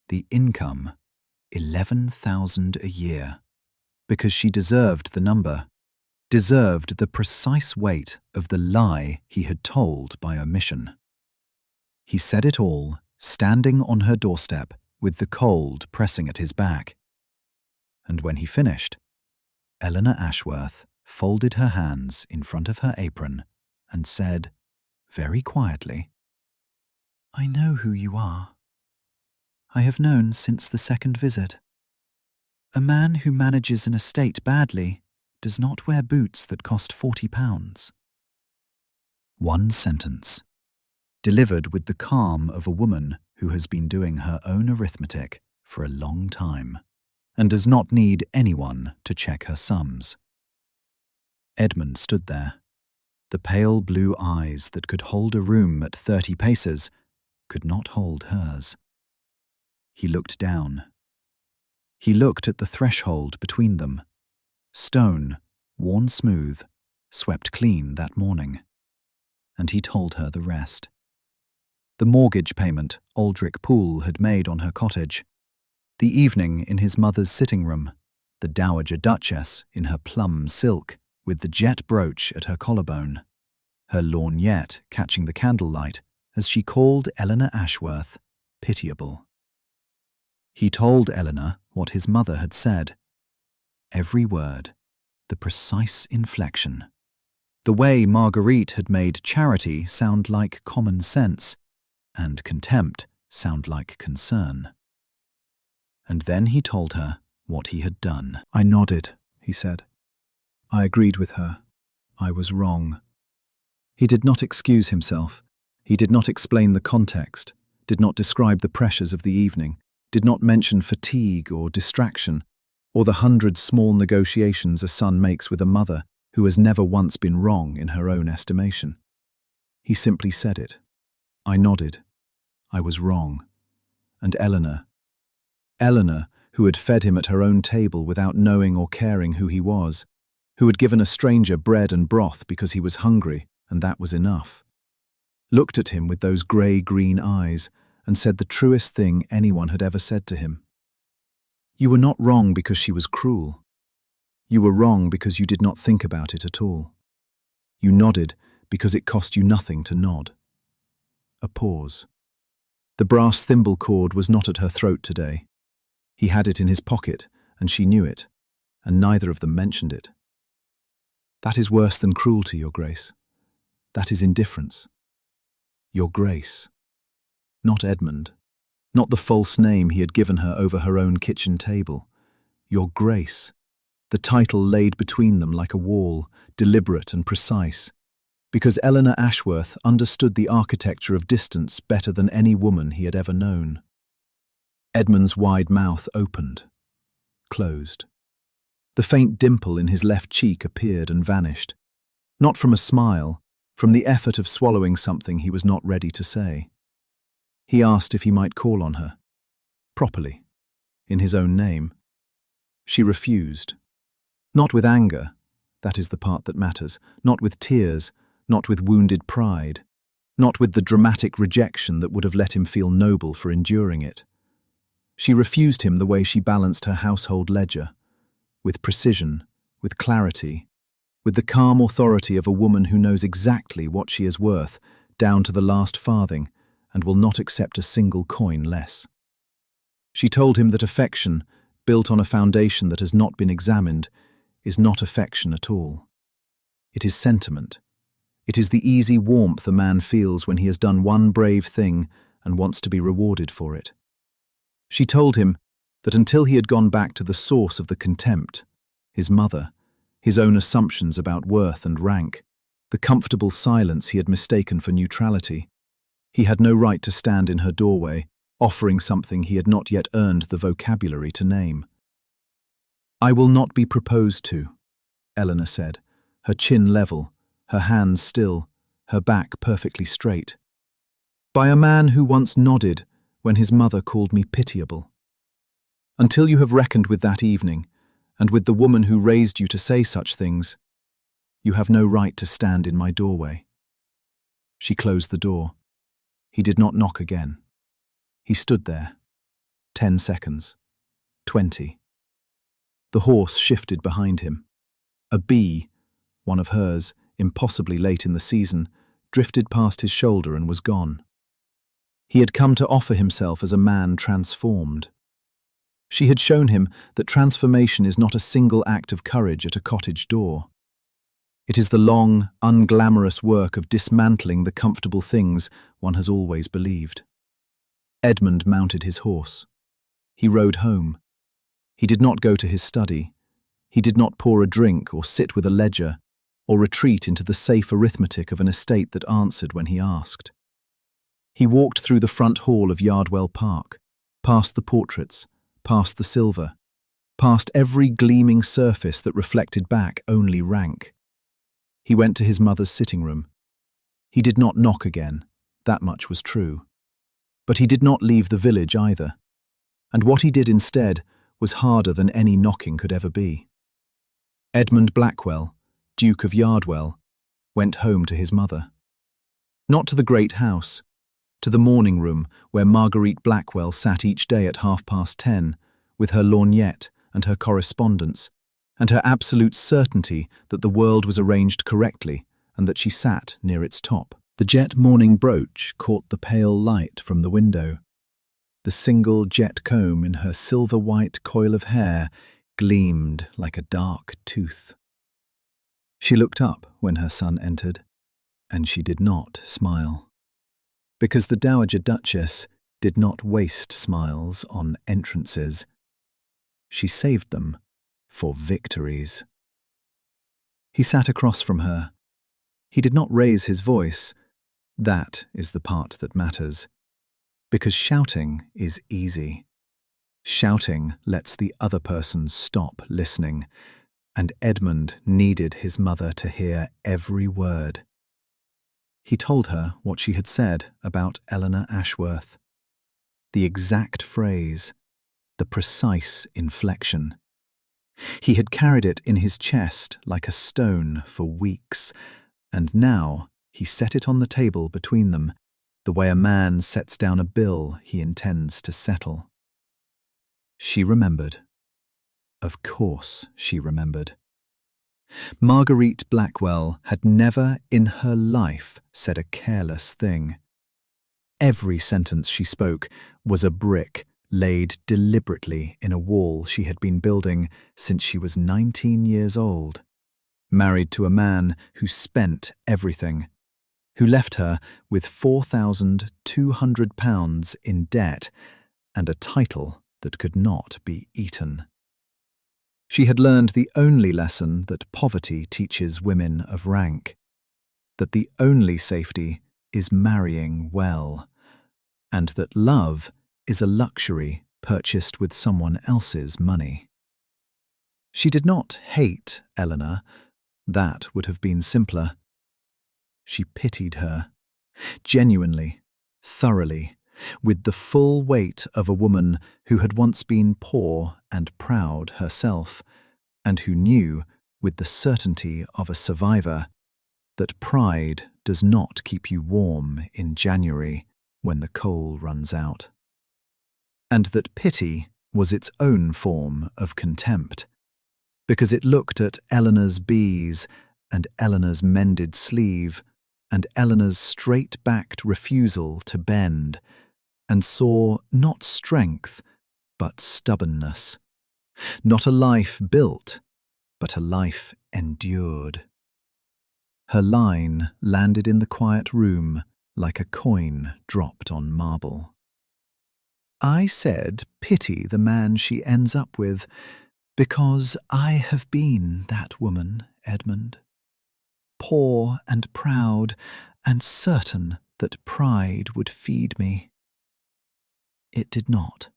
the income, 11,000 a year, because she deserved the number, deserved the precise weight of the lie he had told by omission. He said it all, standing on her doorstep with the cold pressing at his back. And when he finished, Eleanor Ashworth folded her hands in front of her apron and said, very quietly, "I know who you are. I have known since the second visit. A man who manages an estate badly does not wear boots that cost £40. One sentence, delivered with the calm of a woman who has been doing her own arithmetic for a long time and does not need anyone to check her sums. Edmund stood there. The pale blue eyes that could hold a room at 30 paces could not hold hers. He looked down. He looked at the threshold between them. Stone, worn smooth, swept clean that morning. And he told her the rest. The mortgage payment Aldrich Poole had made on her cottage, the evening in his mother's sitting room, the Dowager Duchess in her plum silk with the jet brooch at her collarbone, her lorgnette catching the candlelight as she called Eleanor Ashworth pitiable. He told Eleanor what his mother had said. Every word, the precise inflection, the way Marguerite had made charity sound like common sense, and contempt sound like concern. And then he told her what he had done.
I nodded, he said. I agreed with her. I was wrong.
He did not excuse himself. He did not explain the context, did not describe the pressures of the evening, did not mention fatigue or distraction, or the 100 small negotiations a son makes with a mother who has never once been wrong in her own estimation. He simply said it. I nodded. I was wrong. And Eleanor, who had fed him at her own table without knowing or caring who he was, who had given a stranger bread and broth because he was hungry, and that was enough, looked at him with those grey-green eyes and said the truest thing anyone had ever said to him. You were not wrong because she was cruel. You were wrong because you did not think about it at all. You nodded because it cost you nothing to nod. A pause. The brass thimble cord was not at her throat today. He had it in his pocket, and she knew it, and neither of them mentioned it. That is worse than cruelty, Your Grace. That is indifference. Your Grace. Not Edmund. Not the false name he had given her over her own kitchen table. Your Grace. The title laid between them like a wall, deliberate and precise. Because Eleanor Ashworth understood the architecture of distance better than any woman he had ever known. Edmund's wide mouth opened, closed. The faint dimple in his left cheek appeared and vanished. Not from a smile, from the effort of swallowing something he was not ready to say. He asked if he might call on her. Properly. In his own name. She refused. Not with anger, that is the part that matters, not with tears, not with wounded pride, not with the dramatic rejection that would have let him feel noble for enduring it. She refused him the way she balanced her household ledger, with precision, with clarity, with the calm authority of a woman who knows exactly what she is worth, down to the last farthing, and will not accept a single coin less. She told him that affection, built on a foundation that has not been examined, is not affection at all. It is sentiment. It is the easy warmth a man feels when he has done one brave thing and wants to be rewarded for it. She told him that until he had gone back to the source of the contempt, his mother, his own assumptions about worth and rank, the comfortable silence he had mistaken for neutrality, he had no right to stand in her doorway, offering something he had not yet earned the vocabulary to name. "I will not be proposed to," Eleanor said, her chin level, her hands still, her back perfectly straight. "By a man who once nodded when his mother called me pitiable. Until you have reckoned with that evening, and with the woman who raised you to say such things, you have no right to stand in my doorway." She closed the door. He did not knock again. He stood there. 10 seconds. 20. The horse shifted behind him. A bee, one of hers, impossibly late in the season, drifted past his shoulder and was gone. He had come to offer himself as a man transformed. She had shown him that transformation is not a single act of courage at a cottage door. It is the long, unglamorous work of dismantling the comfortable things one has always believed. Edmund mounted his horse. He rode home. He did not go to his study. He did not pour a drink or sit with a ledger or retreat into the safe arithmetic of an estate that answered when he asked. He walked through the front hall of Yardwell Park, past the portraits, past the silver, past every gleaming surface that reflected back only rank. He went to his mother's sitting room. He did not knock again, that much was true. But he did not leave the village either. And what he did instead was harder than any knocking could ever be. Edmund Blackwell, Duke of Yardwell, went home to his mother. Not to the great house, to the morning room where Marguerite Blackwell sat each day at 10:30, with her lorgnette and her correspondence, and her absolute certainty that the world was arranged correctly and that she sat near its top. The jet morning brooch caught the pale light from the window. The single jet comb in her silver-white coil of hair gleamed like a dark tooth. She looked up when her son entered, and she did not smile. Because the Dowager Duchess did not waste smiles on entrances. She saved them for victories. He sat across from her. He did not raise his voice. That is the part that matters. Because shouting is easy. Shouting lets the other person stop listening, and Edmund needed his mother to hear every word. He told her what she had said about Eleanor Ashworth. The exact phrase, the precise inflection. He had carried it in his chest like a stone for weeks, and now he set it on the table between them, the way a man sets down a bill he intends to settle. She remembered. Of course she remembered. Marguerite Blackwell had never in her life said a careless thing. Every sentence she spoke was a brick laid deliberately in a wall she had been building since she was 19 years old, married to a man who spent everything, who left her with £4,200 in debt and a title that could not be eaten. She had learned the only lesson that poverty teaches women of rank, that the only safety is marrying well, and that love is a luxury purchased with someone else's money. She did not hate Eleanor. That would have been simpler. She pitied her, genuinely, thoroughly, with the full weight of a woman who had once been poor and proud herself, and who knew, with the certainty of a survivor, that pride does not keep you warm in January when the coal runs out. And that pity was its own form of contempt, because it looked at Eleanor's bees and Eleanor's mended sleeve and Eleanor's straight-backed refusal to bend, and saw not strength, but stubbornness, not a life built, but a life endured. Her line landed in the quiet room like a coin dropped on marble. I said pity the man she ends up with, because I have been that woman, Edmund. Poor and proud, and certain that pride would feed me. It did not.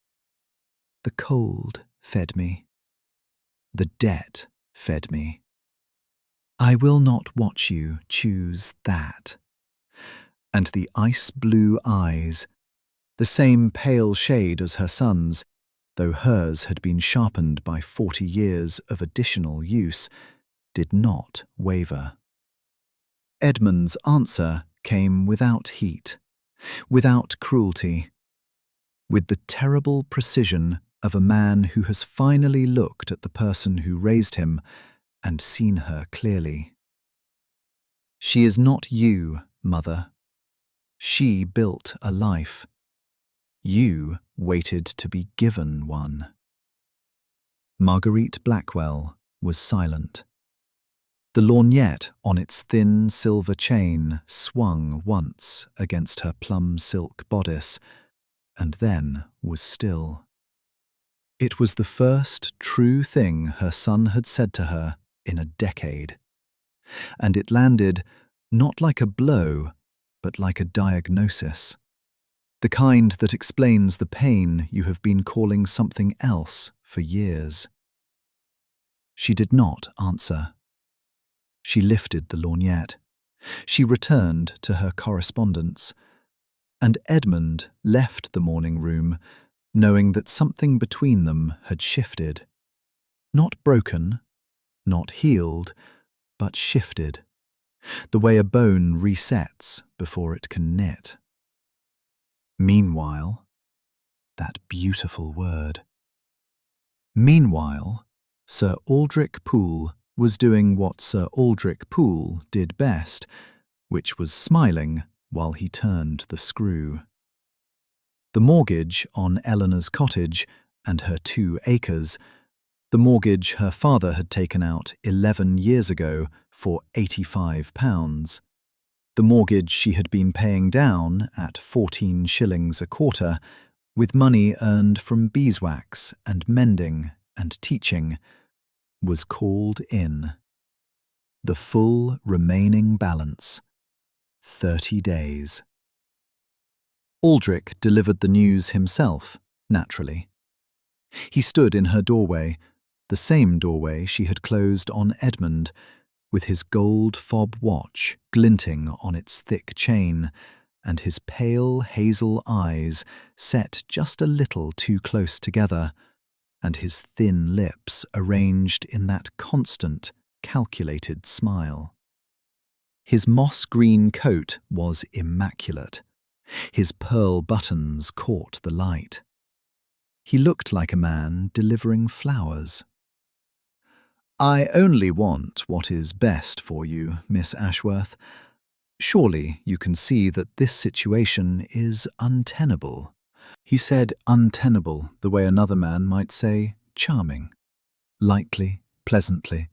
The cold fed me. The debt fed me. I will not watch you choose that. And the ice-blue eyes, the same pale shade as her son's, though hers had been sharpened by 40 years of additional use, did not waver. Edmund's answer came without heat, without cruelty, with the terrible precision of a man who has finally looked at the person who raised him and seen her clearly. She is not you, Mother. She built a life. You waited to be given one. Marguerite Blackwell was silent. The lorgnette on its thin silver chain swung once against her plum silk bodice, and then was still. It was the first true thing her son had said to her in a decade, and it landed not like a blow, but like a diagnosis, the kind that explains the pain you have been calling something else for years. She did not answer. She lifted the lorgnette. She returned to her correspondence, and Edmund left the morning room, knowing that something between them had shifted. Not broken, not healed, but shifted, the way a bone resets before it can knit. Meanwhile, that beautiful word. Meanwhile, Sir Aldrich Poole was doing what Sir Aldrich Poole did best, which was smiling while he turned the screw. The mortgage on Eleanor's cottage and her 2 acres, the mortgage her father had taken out 11 years ago for £85, the mortgage she had been paying down at 14 shillings a quarter, with money earned from beeswax and mending and teaching, was called in. The full remaining balance, 30 days. Aldrich delivered the news himself, naturally. He stood in her doorway, the same doorway she had closed on Edmund, with his gold fob watch glinting on its thick chain, and his pale hazel eyes set just a little too close together, and his thin lips arranged in that constant, calculated smile. His moss-green coat was immaculate. His pearl buttons caught the light. He looked like a man delivering flowers. "I only want what is best for you, Miss Ashworth. Surely you can see that this situation is untenable." He said untenable the way another man might say charming, lightly, pleasantly,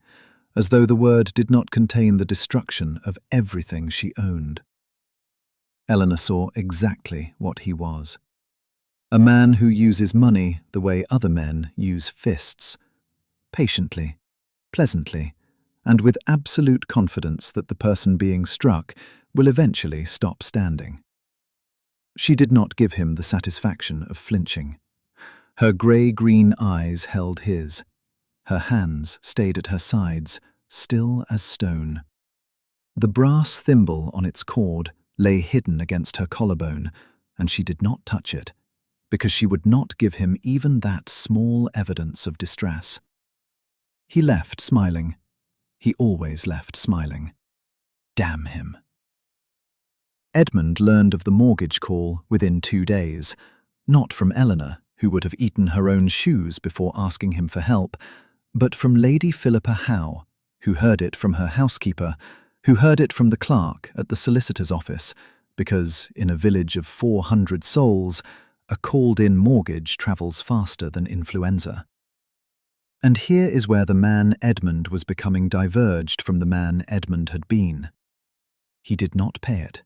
as though the word did not contain the destruction of everything she owned. Eleanor saw exactly what he was. A man who uses money the way other men use fists, patiently, pleasantly, and with absolute confidence that the person being struck will eventually stop standing. She did not give him the satisfaction of flinching. Her grey-green eyes held his. Her hands stayed at her sides, still as stone. The brass thimble on its cord lay hidden against her collarbone, and she did not touch it, because she would not give him even that small evidence of distress. He left smiling. He always left smiling. Damn him. Edmund learned of the mortgage call within 2 days, not from Eleanor, who would have eaten her own shoes before asking him for help, but from Lady Philippa Howe, who heard it from her housekeeper, who heard it from the clerk at the solicitor's office, because in a village of 400 souls, a called-in mortgage travels faster than influenza. And here is where the man Edmund was becoming diverged from the man Edmund had been. He did not pay it.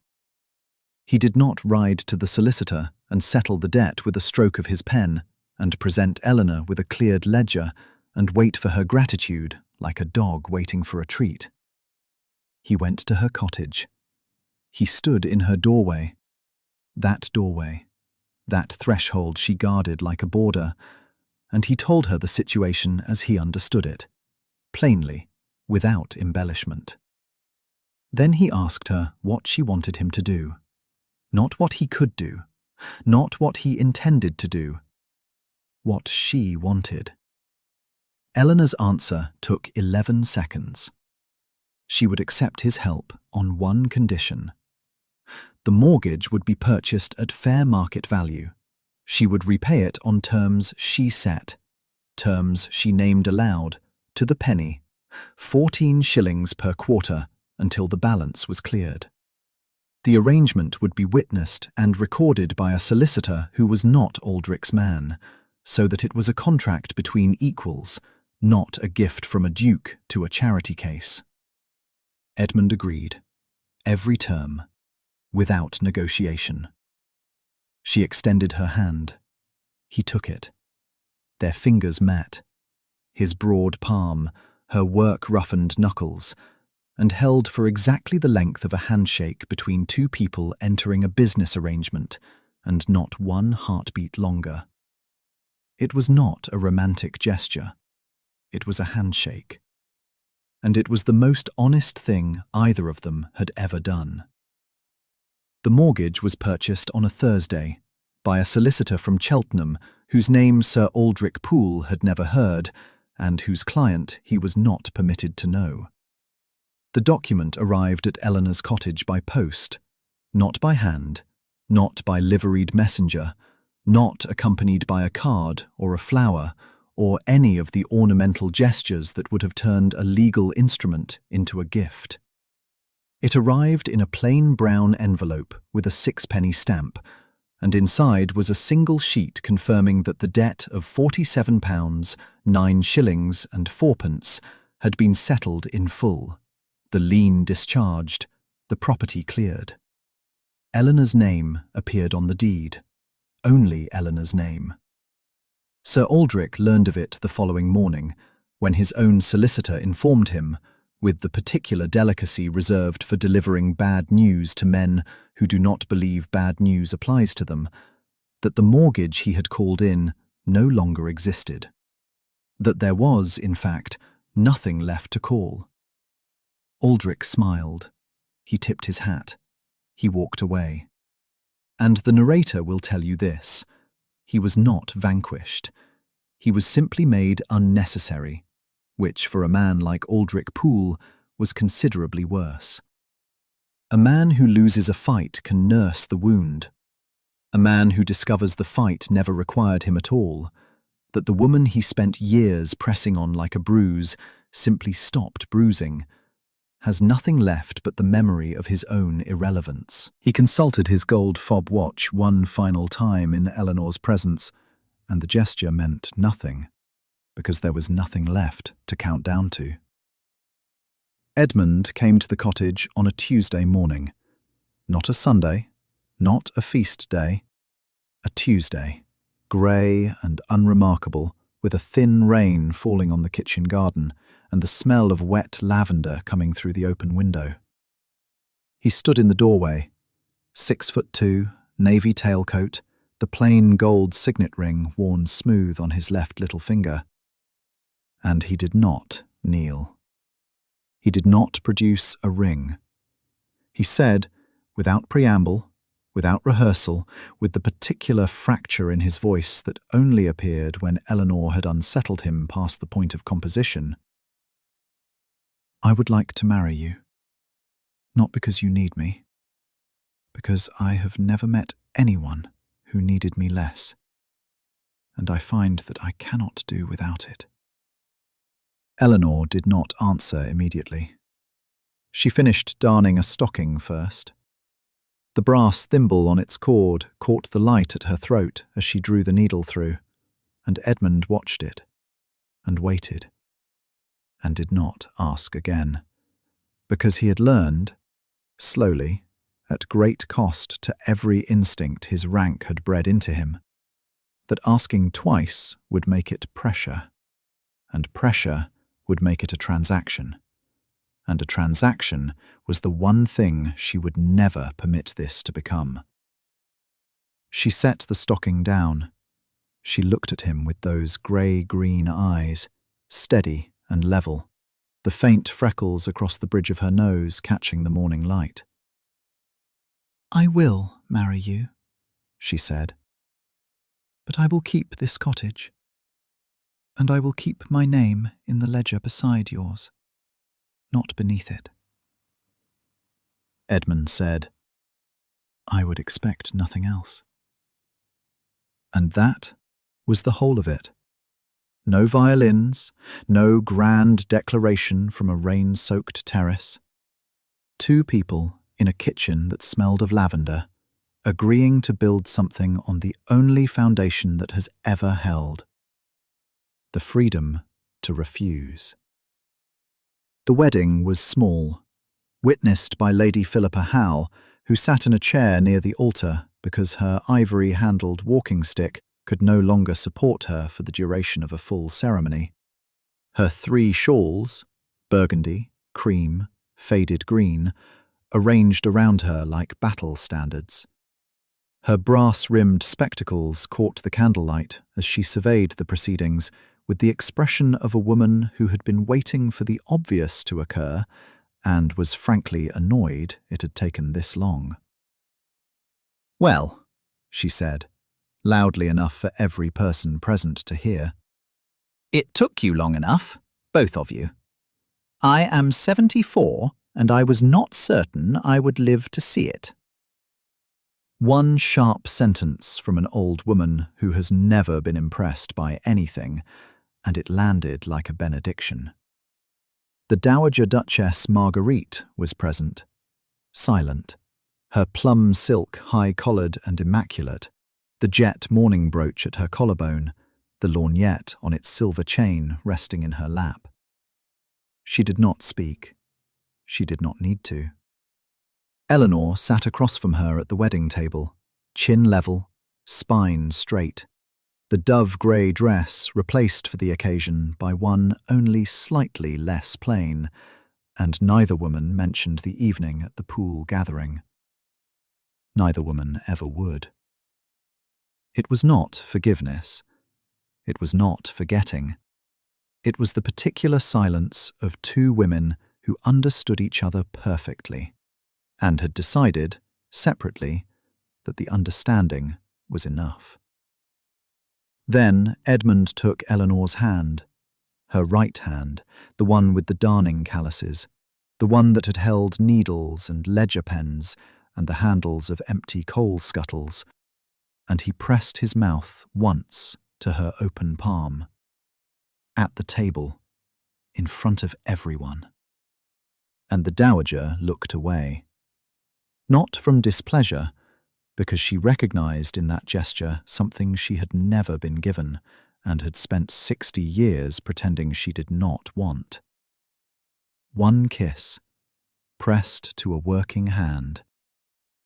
He did not ride to the solicitor and settle the debt with a stroke of his pen, and present Eleanor with a cleared ledger and wait for her gratitude like a dog waiting for a treat. He went to her cottage. He stood in her doorway. That threshold she guarded like a border, and he told her the situation as he understood it, plainly, without embellishment. Then he asked her what she wanted him to do. Not what he could do, not what he intended to do, what she wanted. Eleanor's answer took 11 seconds. She would accept his help on one condition. The mortgage would be purchased at fair market value. She would repay it on terms she set, terms she named aloud, to the penny, 14 shillings per quarter until the balance was cleared. The arrangement would be witnessed and recorded by a solicitor who was not Aldrich's man, so that it was a contract between equals, not a gift from a duke to a charity case. Edmund agreed. Every term, without negotiation. She extended her hand. He took it. Their fingers met. His broad palm, her work-roughened knuckles, and held for exactly the length of a handshake between two people entering a business arrangement, and not one heartbeat longer. It was not a romantic gesture. It was a handshake. And it was the most honest thing either of them had ever done. The mortgage was purchased on a Thursday by a solicitor from Cheltenham whose name Sir Aldrich Poole had never heard and whose client he was not permitted to know. The document arrived at Eleanor's cottage by post, not by hand, not by liveried messenger, not accompanied by a card or a flower or any of the ornamental gestures that would have turned a legal instrument into a gift. It arrived in a plain brown envelope with a 6-penny stamp, and inside was a single sheet confirming that the debt of £47, 9 shillings and 4pence had been settled in full, the lien discharged, the property cleared. Eleanor's name appeared on the deed, only Eleanor's name. Sir Aldrich learned of it the following morning, when his own solicitor informed him, with the particular delicacy reserved for delivering bad news to men who do not believe bad news applies to them, that the mortgage he had called in no longer existed. That there was, in fact, nothing left to call. Aldrich smiled. He tipped his hat. He walked away. And the narrator will tell you this. He was not vanquished. He was simply made unnecessary, which for a man like Aldrich Poole was considerably worse. A man who loses a fight can nurse the wound. A man who discovers the fight never required him at all, that the woman he spent years pressing on like a bruise simply stopped bruising, has nothing left but the memory of his own irrelevance. He consulted his gold fob watch one final time in Eleanor's presence, and the gesture meant nothing, because there was nothing left to count down to. Edmund came to the cottage on a Tuesday morning. Not a Sunday, not a feast day. A Tuesday, grey and unremarkable, with a thin rain falling on the kitchen garden and the smell of wet lavender coming through the open window. He stood in the doorway, 6'2", navy tailcoat, the plain gold signet ring worn smooth on his left little finger. And he did not kneel. He did not produce a ring. He said, without preamble, without rehearsal, with the particular fracture in his voice that only appeared when Eleanor had unsettled him past the point of composition, "I would like to marry you. Not because you need me, because I have never met anyone who needed me less, and I find that I cannot do without it." Eleanor did not answer immediately. She finished darning a stocking first. The brass thimble on its cord caught the light at her throat as she drew the needle through, and Edmund watched it, and waited, and did not ask again, because he had learned, slowly, at great cost to every instinct his rank had bred into him, that asking twice would make it pressure, and pressure would make it a transaction, and a transaction was the one thing she would never permit this to become. She set the stocking down. She looked at him with those grey-green eyes, steady and level, the faint freckles across the bridge of her nose catching the morning light. "I will marry you," she said. "But I will keep this cottage, and I will keep my name in the ledger beside yours, not beneath it." Edmund said, "I would expect nothing else." And that was the whole of it. No violins, no grand declaration from a rain-soaked terrace. Two people in a kitchen that smelled of lavender, agreeing to build something on the only foundation that has ever held: the freedom to refuse. The wedding was small, witnessed by Lady Philippa Howe, who sat in a chair near the altar because her ivory-handled walking stick could no longer support her for the duration of a full ceremony. Her 3 shawls, burgundy, cream, faded green, arranged around her like battle standards. Her brass-rimmed spectacles caught the candlelight as she surveyed the proceedings with the expression of a woman who had been waiting for the obvious to occur and was frankly annoyed it had taken this long. "Well," she said, loudly enough for every person present to hear, "it took you long enough, both of you. I am 74, and I was not certain I would live to see it." One sharp sentence from an old woman who has never been impressed by anything, and it landed like a benediction. The Dowager Duchess Marguerite was present, silent, her plum silk high-collared and immaculate, the jet mourning brooch at her collarbone, the lorgnette on its silver chain resting in her lap. She did not speak. She did not need to. Eleanor sat across from her at the wedding table, chin level, spine straight, the dove-grey dress replaced for the occasion by one only slightly less plain, and neither woman mentioned the evening at the pool gathering. Neither woman ever would. It was not forgiveness. It was not forgetting. It was the particular silence of 2 women who understood each other perfectly, and had decided, separately, that the understanding was enough. Then Edmund took Eleanor's hand, her right hand, the one with the darning calluses, the one that had held needles and ledger pens and the handles of empty coal scuttles, and he pressed his mouth once to her open palm. At the table, in front of everyone. And the Dowager looked away. Not from displeasure, because she recognized in that gesture something she had never been given and had spent 60 years pretending she did not want. One kiss, pressed to a working hand,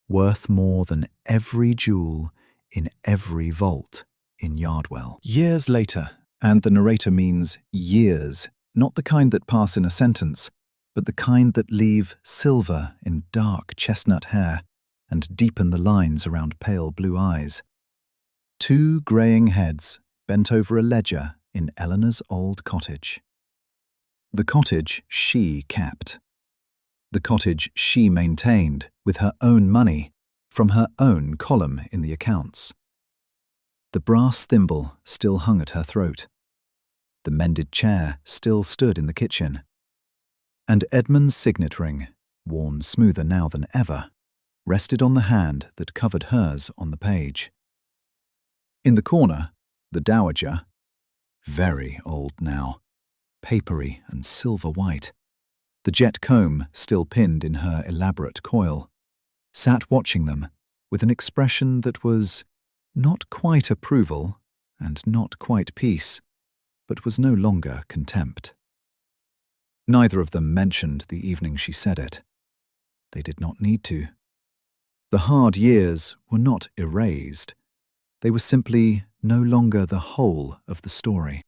worth more than every jewel in every vault in Yardwell. Years later, and the narrator means years, not the kind that pass in a sentence, but the kind that leave silver in dark chestnut hair and deepen the lines around pale blue eyes. 2 greying heads bent over a ledger in Eleanor's old cottage. The cottage she kept. The cottage she maintained with her own money from her own column in the accounts. The brass thimble still hung at her throat. The mended chair still stood in the kitchen. And Edmund's signet ring, worn smoother now than ever, rested on the hand that covered hers on the page. In the corner, the Dowager, very old now, papery and silver white, the jet comb still pinned in her elaborate coil, sat watching them with an expression that was not quite approval and not quite peace, but was no longer contempt. Neither of them mentioned the evening she said it. They did not need to. The hard years were not erased. They were simply no longer the whole of the story.